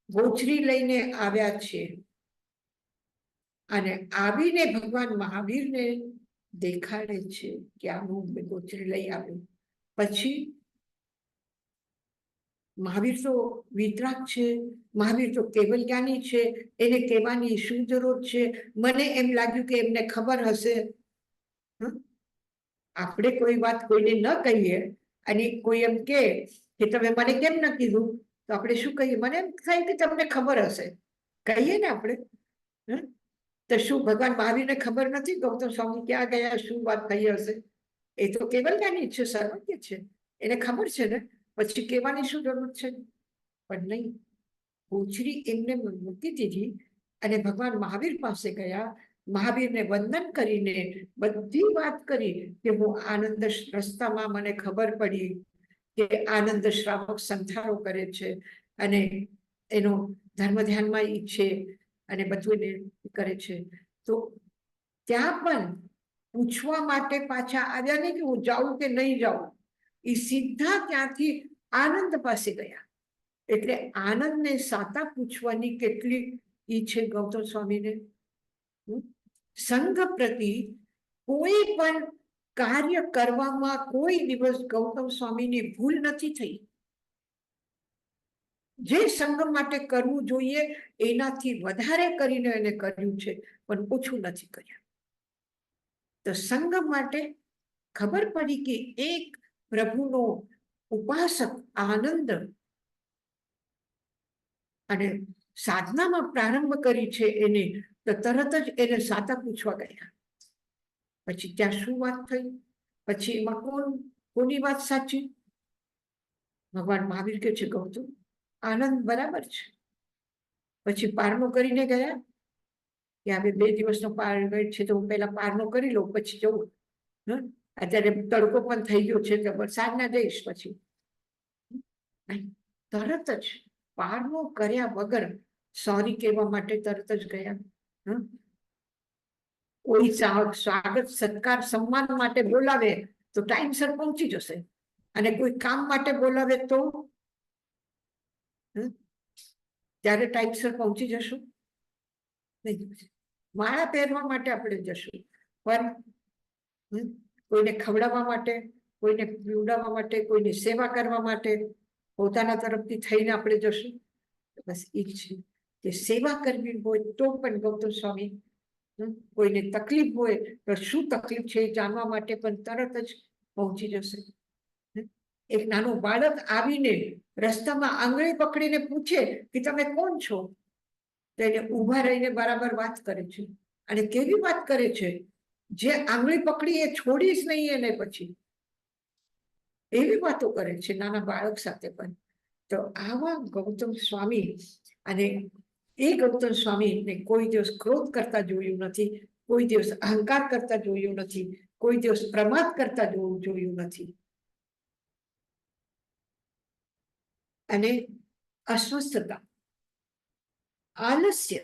ગોચરી લઈને આવ્યા છે. અને આવીને ભગવાન મહાવીરને દેખાડે છે કે આનું ગોચરી લઈ આવ્યું. પછી મહાવીર તો વિતરાગ છે, મહાવીર તો કેવલ જ્ઞાની છે, એને કહેવાની શું જરૂર છે? મને એમ લાગ્યું કે એમને ખબર હશે. આપણે કોઈ વાત કોઈને ન કહીએ અને કોઈ એમ કે તમે મને કેમ ન કીધું, તો આપણે શું કહીએ? મને એમ થાય કે તમને ખબર હશે, કહીએ ને આપણે. તો શું ભગવાન મહાવીરને ખબર નથી ગૌતમ સ્વામી ક્યાં ગયા, શું વાત થઈ હશે? એ તો કેવલ જ્ઞાની છે, સર્વજ્ઞ છે, એને ખબર છે ને, પછી કહેવાની શું જરૂર છે? પણ નહીં, ગોચરી એમને મૂકી દીધી અને ભગવાન મહાવીર પાસે ગયા. મહાવીરને વંદન કરીને બધી વાત કરી કે હું આનંદ રસ્તામાં મને ખબર પડી કે આનંદ શ્રાવક સંથારો કરે છે અને એનો ધર્મ ધ્યાનમાં ઈચ્છે અને બધું એને કરે છે. તો ત્યાં પણ પૂછવા માટે પાછા આવ્યા નહીં કે હું જાઉં કે નહીં જાઉં, એ સીધા ત્યાંથી આનંદ પાસે ગયા. એટલે આનંદને સાતા પૂછવાની કેટલી ઈ છે ગૌતમ સ્વામીને. સંઘ પ્રતિ કોઈ પણ કાર્ય કરવામાં કોઈ દિવસ ગૌતમ સ્વામીની ભૂલ નથી થઈ. જે સંઘ માટે કરવું જોઈએ એનાથી વધારે કરીને એને કર્યું છે, પણ ઓછું નથી કર્યું. તો સંઘ માટે ખબર પડી કે એક પ્રભુનો ઉપાસક આનંદ અને સાધનામાં પ્રારંભ કરી છે એને, તો તરત જ એને સાતા પૂછવા ગયા. પછી ત્યાં શું વાત થઈ? પછી એમાં કોની વાત સાચી? ભગવાન મહાવીર કે છે ગૌતમ આનંદ બરાબર છે. પછી પારનો કરીને ગયા કે હવે 2 દિવસનો પાર છે તો હું પહેલા પારનો કરી લઉં પછી જવું. અત્યારે તડકો પણ થઈ ગયો છે તો વરસાદના જઈશ. પછી તરત જ પારનો કર્યા વગર સોરી કહેવા માટે તરત જ ગયા. કોઈ સ્વાગત સત્કાર સન્માન માટે બોલાવે તો ટાઈમસર પહોંચી જશે, અને કોઈ કામ માટે બોલાવે તો ત્યારે ટાઈમસર પહોંચી જશું નહીં. માળા પહેરવા માટે આપણે જશું, પણ કોઈને ખવડાવવા માટે, કોઈને પીવડાવવા માટે, કોઈની સેવા કરવા માટે પોતાના તરફથી થઈને આપણે જશું. બસ એ જ છે કે સેવા કરવી હોય તો પણ ગૌતમ સ્વામી કોઈને તકલીફ હોય તો શું તકલીફ છે એ જાણવા માટે પણ તરત જ પહોંચી જશે. એક નાનું બાળક આવીને રસ્તામાં આંગળી પકડીને પૂછે કે તમે કોણ છો, તો એને ઊભા રહીને બરાબર વાત કરે છે. અને કેવી વાત કરે છે, જે આંગળી પકડી એ છોડી જ નહીં એને પછી એવી વાતો કરે છે નાના બાળક સાથે પણ. તો આવા ગૌતમ સ્વામી, અને એ ગૌતમ સ્વામીને કોઈ દિવસ ક્રોધ કરતા જોયું નથી, કોઈ દિવસ અહંકાર કરતા જોયું નથી, કોઈ દિવસ પ્રમાદ કરતા જોયું નથી. અને અસ્વસ્થતા, આલસ્ય,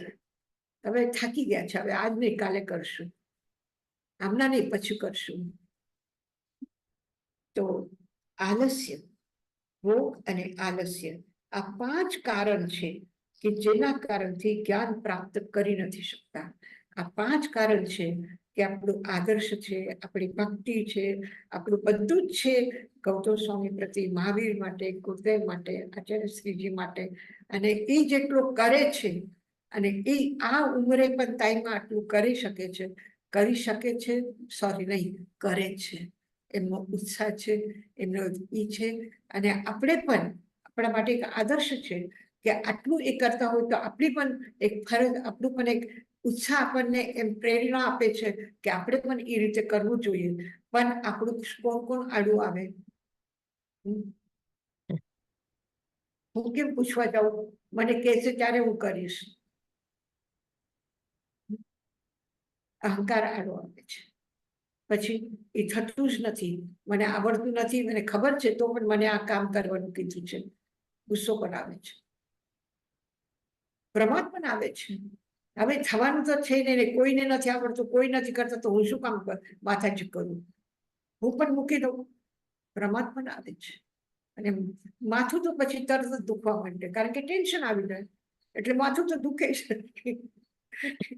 હવે થાકી ગયા છે, હવે આજ નહીં કાલે કરશું, આમના નહીં પછી કરશું. તો આલસ્ય, ભોગ અને આલસ્ય આ 5 કારણ છે કે જેના કારણથી જ્ઞાન પ્રાપ્ત કરી નથી શકતા. આ 5 કારણ છે કે આપણું આદર્શ છે, આપણી ભક્તિ છે, આપણું બધું જ છે ગૌતમ સ્વામી પ્રત્યે, મહાવીર માટે, ગુરુદેવ માટે, આચાર્ય શ્રીજી માટે. અને એ જેટલું કરે છે, અને એ આ ઉંમરે પણ ટાઈમમાં આટલું કરી શકે છે, કરે છે. એમનો ઉત્સાહ છે, એમનો ઈ છે. અને આપણે પણ આપણા માટે એક આદર્શ છે કે આટલું એ કરતા હોય તો આપણી પણ એક ફરજ, આપણું પણ એક ઉત્સાહ આપણને એમ પ્રેરણા આપે છે કે આપણે પણ એ રીતે કરવું જોઈએ. પણ આપણું કોણ આડું આવે, હું કેમ પૂછવા જાઉં, મને કહેશે ત્યારે હું કરીશ. અહંકાર આડો આવે છે, પછી એ થતું જ નથી, મને આવડતું નથી, મને ખબર છે તો પણ મને આ કામ કરવાનું કીધું છે. ગુસ્સો પણ આવે છે, પ્રમાદ પણ આવે છે. હવે થવાનું તો છે ને, કોઈને નથી આવડતું, કોઈ નથી કરતા, તો હું શું કામ માથાજી કરું, હું પણ મૂકી દઉં. પ્રમાદ પણ આવે છે. અને માથું તો પછી તરત જ દુખવા માંડે, કારણ કે ટેન્શન આવી જાય એટલે માથું તો દુખે જ.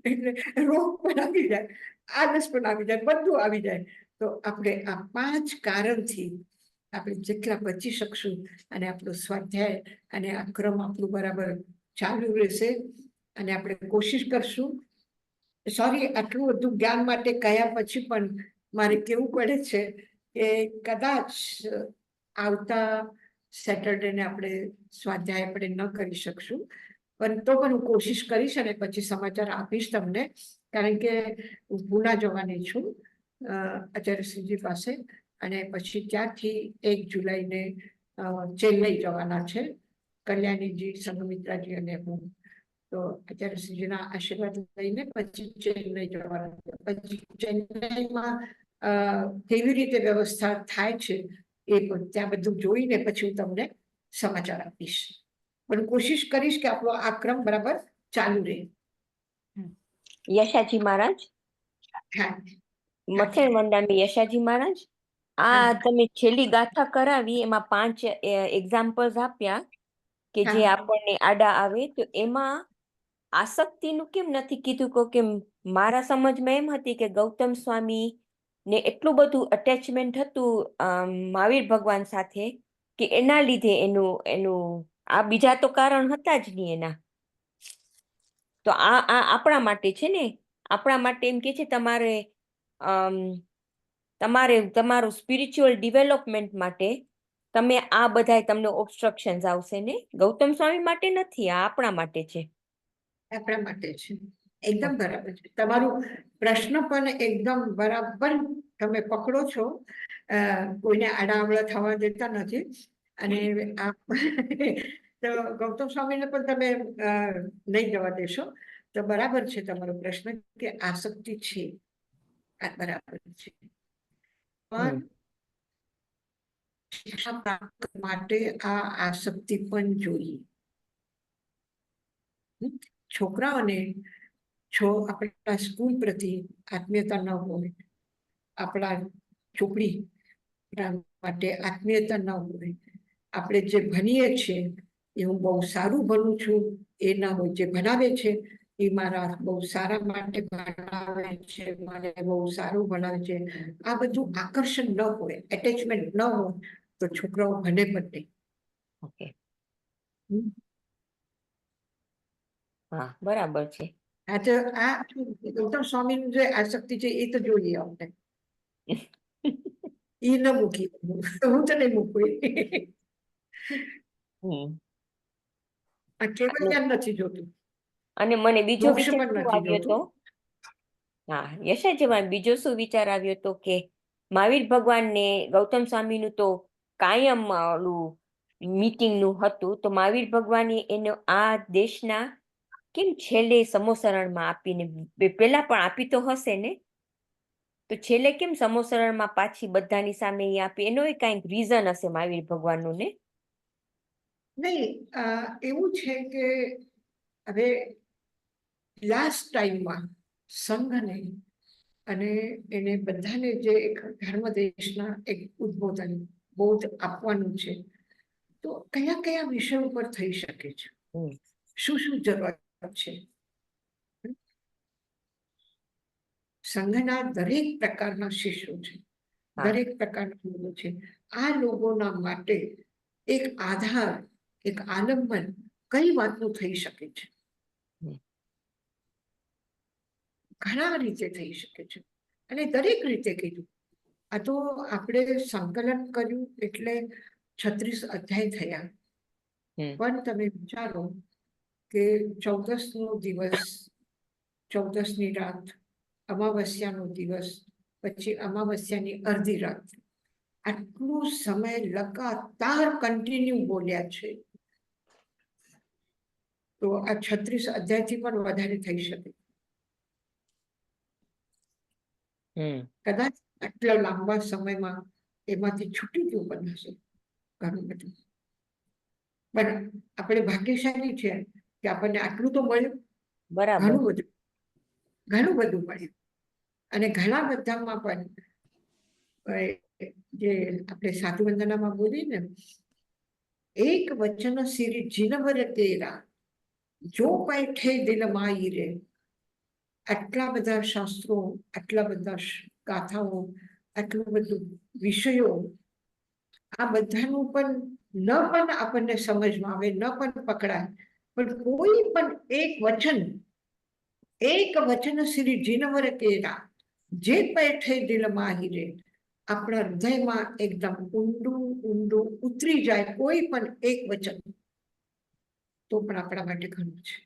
એટલે રોગ પણ આવી જાય, આળસ પણ આવી જાય, બધું આવી જાય. તો આપણે આ 5 કારણથી આપણે જેટલા બચી શકશું, અને આપણું સ્વાધ્યાય અને આ ક્રમ આપણું બરાબર ચાલુ રહેશે, અને આપણે કોશિશ કરશું. સોરી, આટલું બધું જ્ઞાન માટે કહ્યા પછી પણ મારે કેવું પડે છે કે કદાચ આવતા સેટરડેને આપણે સ્વાધ્યાય આપણે ન કરી શકશું, પણ તો પણ હું કોશિશ કરીશ અને પછી સમાચાર આપીશ તમને. કારણ કે હું પૂના જવાની છું આચાર્ય શ્રીજી પાસે, અને પછી ત્યાંથી 1 જુલાઈને ચેન્નઈ જવાના છે, કલ્યાણીજી, સંઘમિત્રાજી અને હું. તો આચાર્ય શ્રીજીના આશીર્વાદ લઈને પછી ચેન્નઈ જવાના છે. પછી ચેન્નઈમાં કેવી રીતે વ્યવસ્થા થાય છે એ પણ ત્યાં બધું જોઈને પછી હું તમને સમાચાર આપીશ. પણ કોશિશ કરીશ કે આપણો આ ક્રમ બરાબર ચાલુ રહે. યશાજી મહારાજ, હા, મથેણ વંદામી યશાજી મહારાજ, આ તમે છેલ્લી ગાથા કરાવી એમાં 5 એક્ઝામ્પલ્સ આપ્યા કે જે આપણને આડા આવે, તો એમાં આસક્તિનું કેમ નથી કીધું? કે મારા સમજમાં એમ હતી કે ગૌતમ સ્વામી ને એટલું બધું અટેચમેન્ટ હતું મહાવીર ભગવાન સાથે કે એના લીધે એનું આ બીજા તો કારણ હતા જ નહીં એના. તો આ આપણા માટે છે ને, આપણા માટે એમ કે છે તમારું સ્પિરિચ્યુઅલ ડેવલપમેન્ટ માટે તમે આ બધાય તમને ઓબ્સ્ટ્રક્શન્સ આવશે ને, ગૌતમ સ્વામી માટે નથી, આ આપણા માટે છે. આપણા માટે છે, એકદમ બરાબર છે. તમારું પ્રશ્ન પણ એકદમ બરાબર તમે પકડો છો. કોઈને આડાઅવળા થવા દેતા નથી. અને તો ગૌતમ સ્વામીને પણ તમે નહીં જવા દેશો. તો બરાબર છે તમારો પ્રશ્ન કે આસક્તિ છે, આ બરાબર છે. પણ શિક્ષા પ્રાપ્ત માટે આ આસક્તિ પણ જોઈએ. છોકરાઓને આપણા સ્કૂલ પ્રત્યે આત્મીયતા ન હોય, આપણા ચોપડી માટે આત્મીયતા ન હોય, આપણે જે ભણીએ છીએ એ હું બહુ સારું ભણું છું એ ના હોય, જે ભણાવે છે એ મારા બહુ સારા માટે ભણાવે છે, મને બહુ સારું ભણાવે છે, આ બધું આકર્ષણ ન હોય, એટેચમેન્ટ ન હોય તો છોકરાઓ ભણે પણ નહીં. ઓકે, હમ. હા, બરાબર છે. આ તો આ ગૌતમ સ્વામીનું જે આસક્તિ છે એ તો જોઈએ આપણે, એ ન મૂકી હું તો નહીં મૂકું. હમ. આ કેવલ્યાન નથી જોતું, અને મને બીજો મોક્ષ વિચાર પણ શું નથી આવ્યો જોતું. તો, હા યશાજીમાં બીજો શું વિચાર આવ્યો તો કે મહાવીર ભગવાનને ગૌતમ સ્વામીનું તો કાયમ ઓલું મીટિંગનું હતું, તો મહાવીર ભગવાને એનો આ દેશના કેમ છેલ્લે સમોસરણમાં આપીને, પેલા પણ આપી તો હશે ને, તો છેલ્લે કેમ સમોસરણમાં પાછી બધાની સામે એ આપી, એનો કઈક રીઝન હશે મહાવીર ભગવાનનું ને? નહીં, એવું છે કે હવે લાસ્ટ ટાઈમમાં સંઘને અને એને બધાને જે એક ધર્મ દેશના એક ઉદ્બોધન બોધ આપવાનું છે, તો કયા કયા વિષય ઉપર થઈ શકે છે, શું શું જરૂરત છે. સંઘના દરેક પ્રકારના શિષ્યો છે, દરેક પ્રકારના લોકો છે. આ લોકોના માટે એક આધાર, એક આલંબન કઈ વાતનું થઈ શકે છે, ઘણા રીતે થઈ શકે છે, અને દરેક રીતે કીધું. આ તો આપણે સંકલન કર્યું એટલે 36 અધ્યાય થયા, પણ તમે વિચારો કે 14નો દિવસ, 14ની રાત, અમાવસ્યાનો દિવસ, પછી અમાવસ્યાની અડધી રાત, આટલું સમય લગાતાર કન્ટિન્યુ બોલ્યા છે. તો આ 36 અધ્યાયથી પણ વધારે થઈ શકે. કદાચ આટલા લાંબા સમયમાં એમાંથી છૂટી ગયું પણ હશે ઘણું બધું, પણ આપણે ભાગ્યશાળી છે કે આપણને આટલું તો મળ્યું. બરાબર, ઘણું બધું મળ્યું. અને ઘણા બધામાં પણ જે આપણે સાધુ વંદનામાં બોલીએ ને, એક વચન સિરી જીનવર તેરા જો પૈઠે દિલ માઈ રે, આટલા બધા શાસ્ત્રો, આટલા બધા ગાથાઓ, આટલું બધું વિષયો, આ બધાનું પણ ન પણ આપણને સમજમાં આવે, ન પણ પકડાય, પણ કોઈ પણ એક વચન શ્રી જીનવર કેરા જે પૈઠે દિલ માહી રે, આપણા હૃદયમાં એકદમ ઊંડું ઊંડું ઉતરી જાય કોઈ પણ એક વચન, તો પણ આપણા માટે ઘણું છે.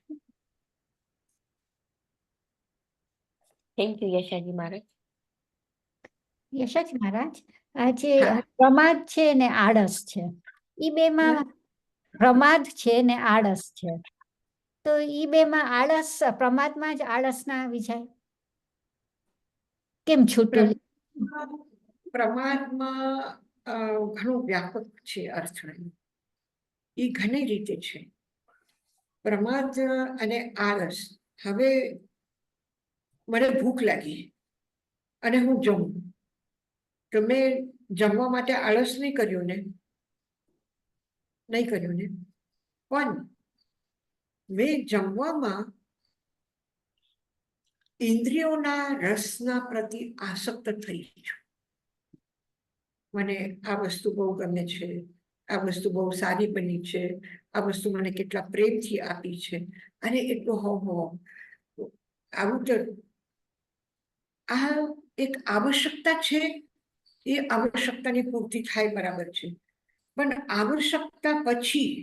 થેન્ક યુ યશાજી મહારાજ. યશાજી મહારાજ, આ જે પ્રમાદ છે ને આળસ છે, ઈ બેમાં પ્રમાદ છે ને આળસ છે, તો ઈ બેમાં આળસ, પ્રમાદમાં જ આળસ ના આવી જાય, કેમ છૂટું? પ્રમાદમાં ઘણું વ્યાપક છે અર્થ, એ ઘણી રીતે છે. પ્રમાદ અને આળસ, હવે મને ભૂખ લાગી અને હું જમું, તો મેં જમવા માટે આળસ નહીં કર્યું ને, પણ મેં જમવામાં ઇન્દ્રિયોના રસના પ્રતિ આસક્ત થઈ છું. મને આ વસ્તુ બહુ ગમે છે, આ વસ્તુ બહુ સારી બની છે, આ વસ્તુ મને કેટલા પ્રેમથી આપી છે, અને એટલો આવું તો આ એક આવશ્યકતા છે, એ આવશ્યકતાની પૂર્તિ થાય બરાબર છે, પણ આવશ્યકતા પછી,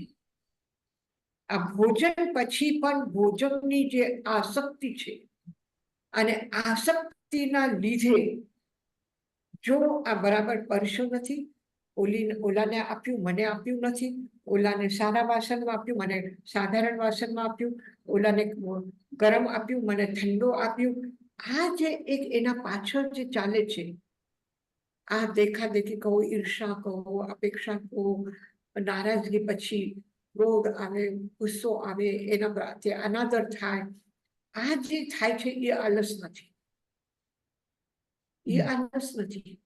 આ ભોજન પછી પણ ભોજનની જે આસક્તિ છે, અને આસક્તિના લીધે જો આ બરાબર પરસ્યો નથી, ઓલાને આપ્યું મને આપ્યું નથી, ઓલાને સારા વાસણમાં આપ્યું મને સાધારણ વાસણમાં આપ્યું, ઓલાને ગરમ આપ્યું મને ઠંડો આપ્યું, આ જે એક એના પાછળ જે ચાલે છે, આ દેખાદેખી કહો, ઈર્ષા કહો, અપેક્ષા કહો, નારાજગી પછી ક્રોધ આવે, ગુસ્સો આવે, એના પ્રત્યે અનાદર થાય, આ જે થાય છે એ આલસ નથી, એ આલસ નથી,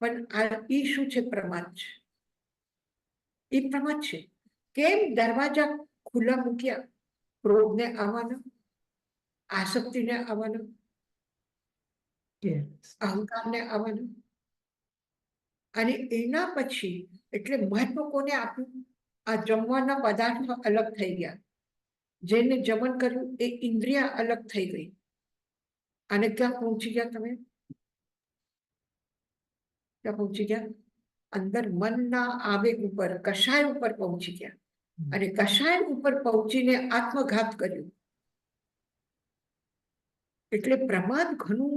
પણ એ શું છે? પ્રમાદ છે. એ પ્રમાદ છે. કેમ દરવાજા ખુલ્લા મૂક્યા ક્રોધને આવવાના? આસક્તિને આવવાનું, અહંકારને આવવાનું. અને એના પછી એટલે મહત્વ કોને આપ્યું? આ જમવાના પદાર્થો અલગ થઈ ગયા, જેને જમન કર્યું એ ઇન્દ્રિય અલગ થઈ ગઈ. અને ક્યાં પહોંચી ગયા તમે? ક્યાં પહોંચી ગયા? અંદર મનના આવેગ ઉપર, કષાય ઉપર પહોંચી ગયા. અને કષાય ઉપર પહોંચીને આત્મઘાત કર્યું. એટલે પ્રમાદ ઘણું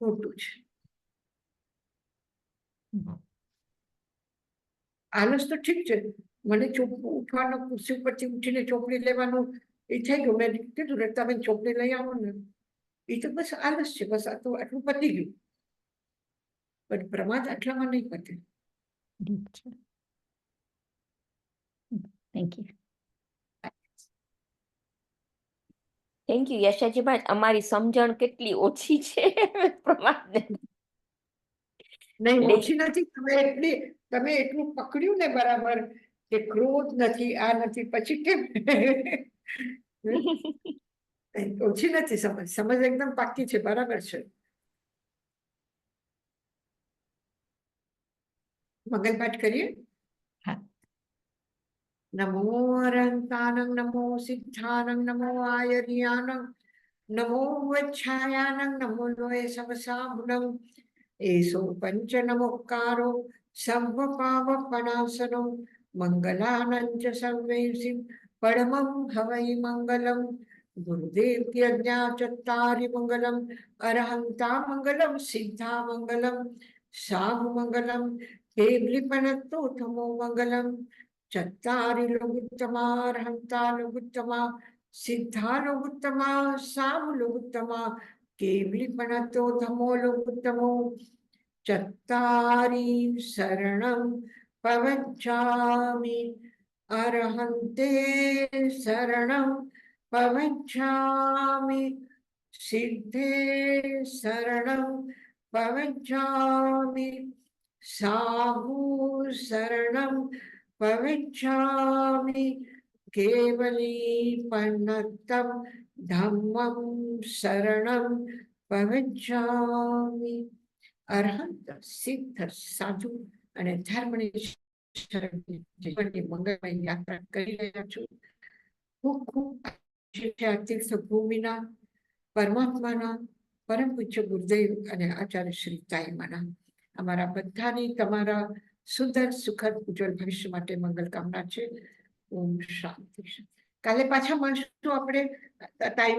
મોટું છે. આલસ તો ઠીક છે, મને ઉઠવાનો, ખુરશી ઉપરથી ઉઠીને ચોપડી લેવાનું એ થઈ ગયું. મેં કીધું ને તમે ચોપડી લઈ આવો ને, એ તો બસ આલસ છે. બસ આ તો આટલું પતી ગયું. પણ પ્રમાદ આટલામાં નહીં પતે. Thank you. થેન્ક યુ યશાજીભાઈ, અમારી સમજણ કેટલી ઓછી છે પ્રમાદને. નહીં, ઓછી નથી. તમે એટલું પકડ્યું ને બરાબર કે ક્રોધ નથી, આ નથી, પછી કેમ? ઓછી નથી સમજ. સમજ એકદમ પાકી છે, બરાબર છે. મંગલ પાઠ કરીએ. નમો અરહંતાનં, નમો સિદ્ધાનં, નમો આયર્યાનં, નમો વચ્છાયાનં, નમો લોય સમસામુનં. એસો પંચ નમોકારો સર્વપાવપનાશનો મંગલાનં ચ સર્વેષિ પરમં હવૈ મંગલમ. ગુરુદેવ કી આજ્ઞા ચત્તારી મંગલમ, અરહંતા મંગલમ, સિદ્ધા મંગલમ, સામ મંગલમ, કેવલિપનતો તમો મંગલમ. ચત્તારી લોકોત્તમા, અરહંતા લોકોત્તમા, સિદ્ધા લોકોત્તમા, સામ લોકોત્તમા, કેવલિપનતો ધમો લોકોત્તમો. ચત્તારી શરણં પવચ્છામિ, અરહંતે શરણં પવચ્છામિ, સિદ્ધે શરણં પવચ્છામિ, સાહુ શરણં પવચ્છામિ, કેવલીપનતં ધમ્મં શરણં પવચ્છામિ. અરહંત, સિદ્ધ, સાધુ અને ધર્મની જીવનની મંગળમય યાત્રા કરી રહ્યા છું. ખૂબ ખૂબ તીર્થ ભૂમિના પરમાત્માના પરમ પૂજ્ય ગુરુદેવ અને આચાર્ય શ્રી તાઈમાના અમારા બધાની તમારા સુંદર સુખદ ઉજ્જવળ ભવિષ્ય માટે મંગલ કામના છે. ઓમ શાંતિ. કાલે પાછા મળશું આપણે તાઈમાં.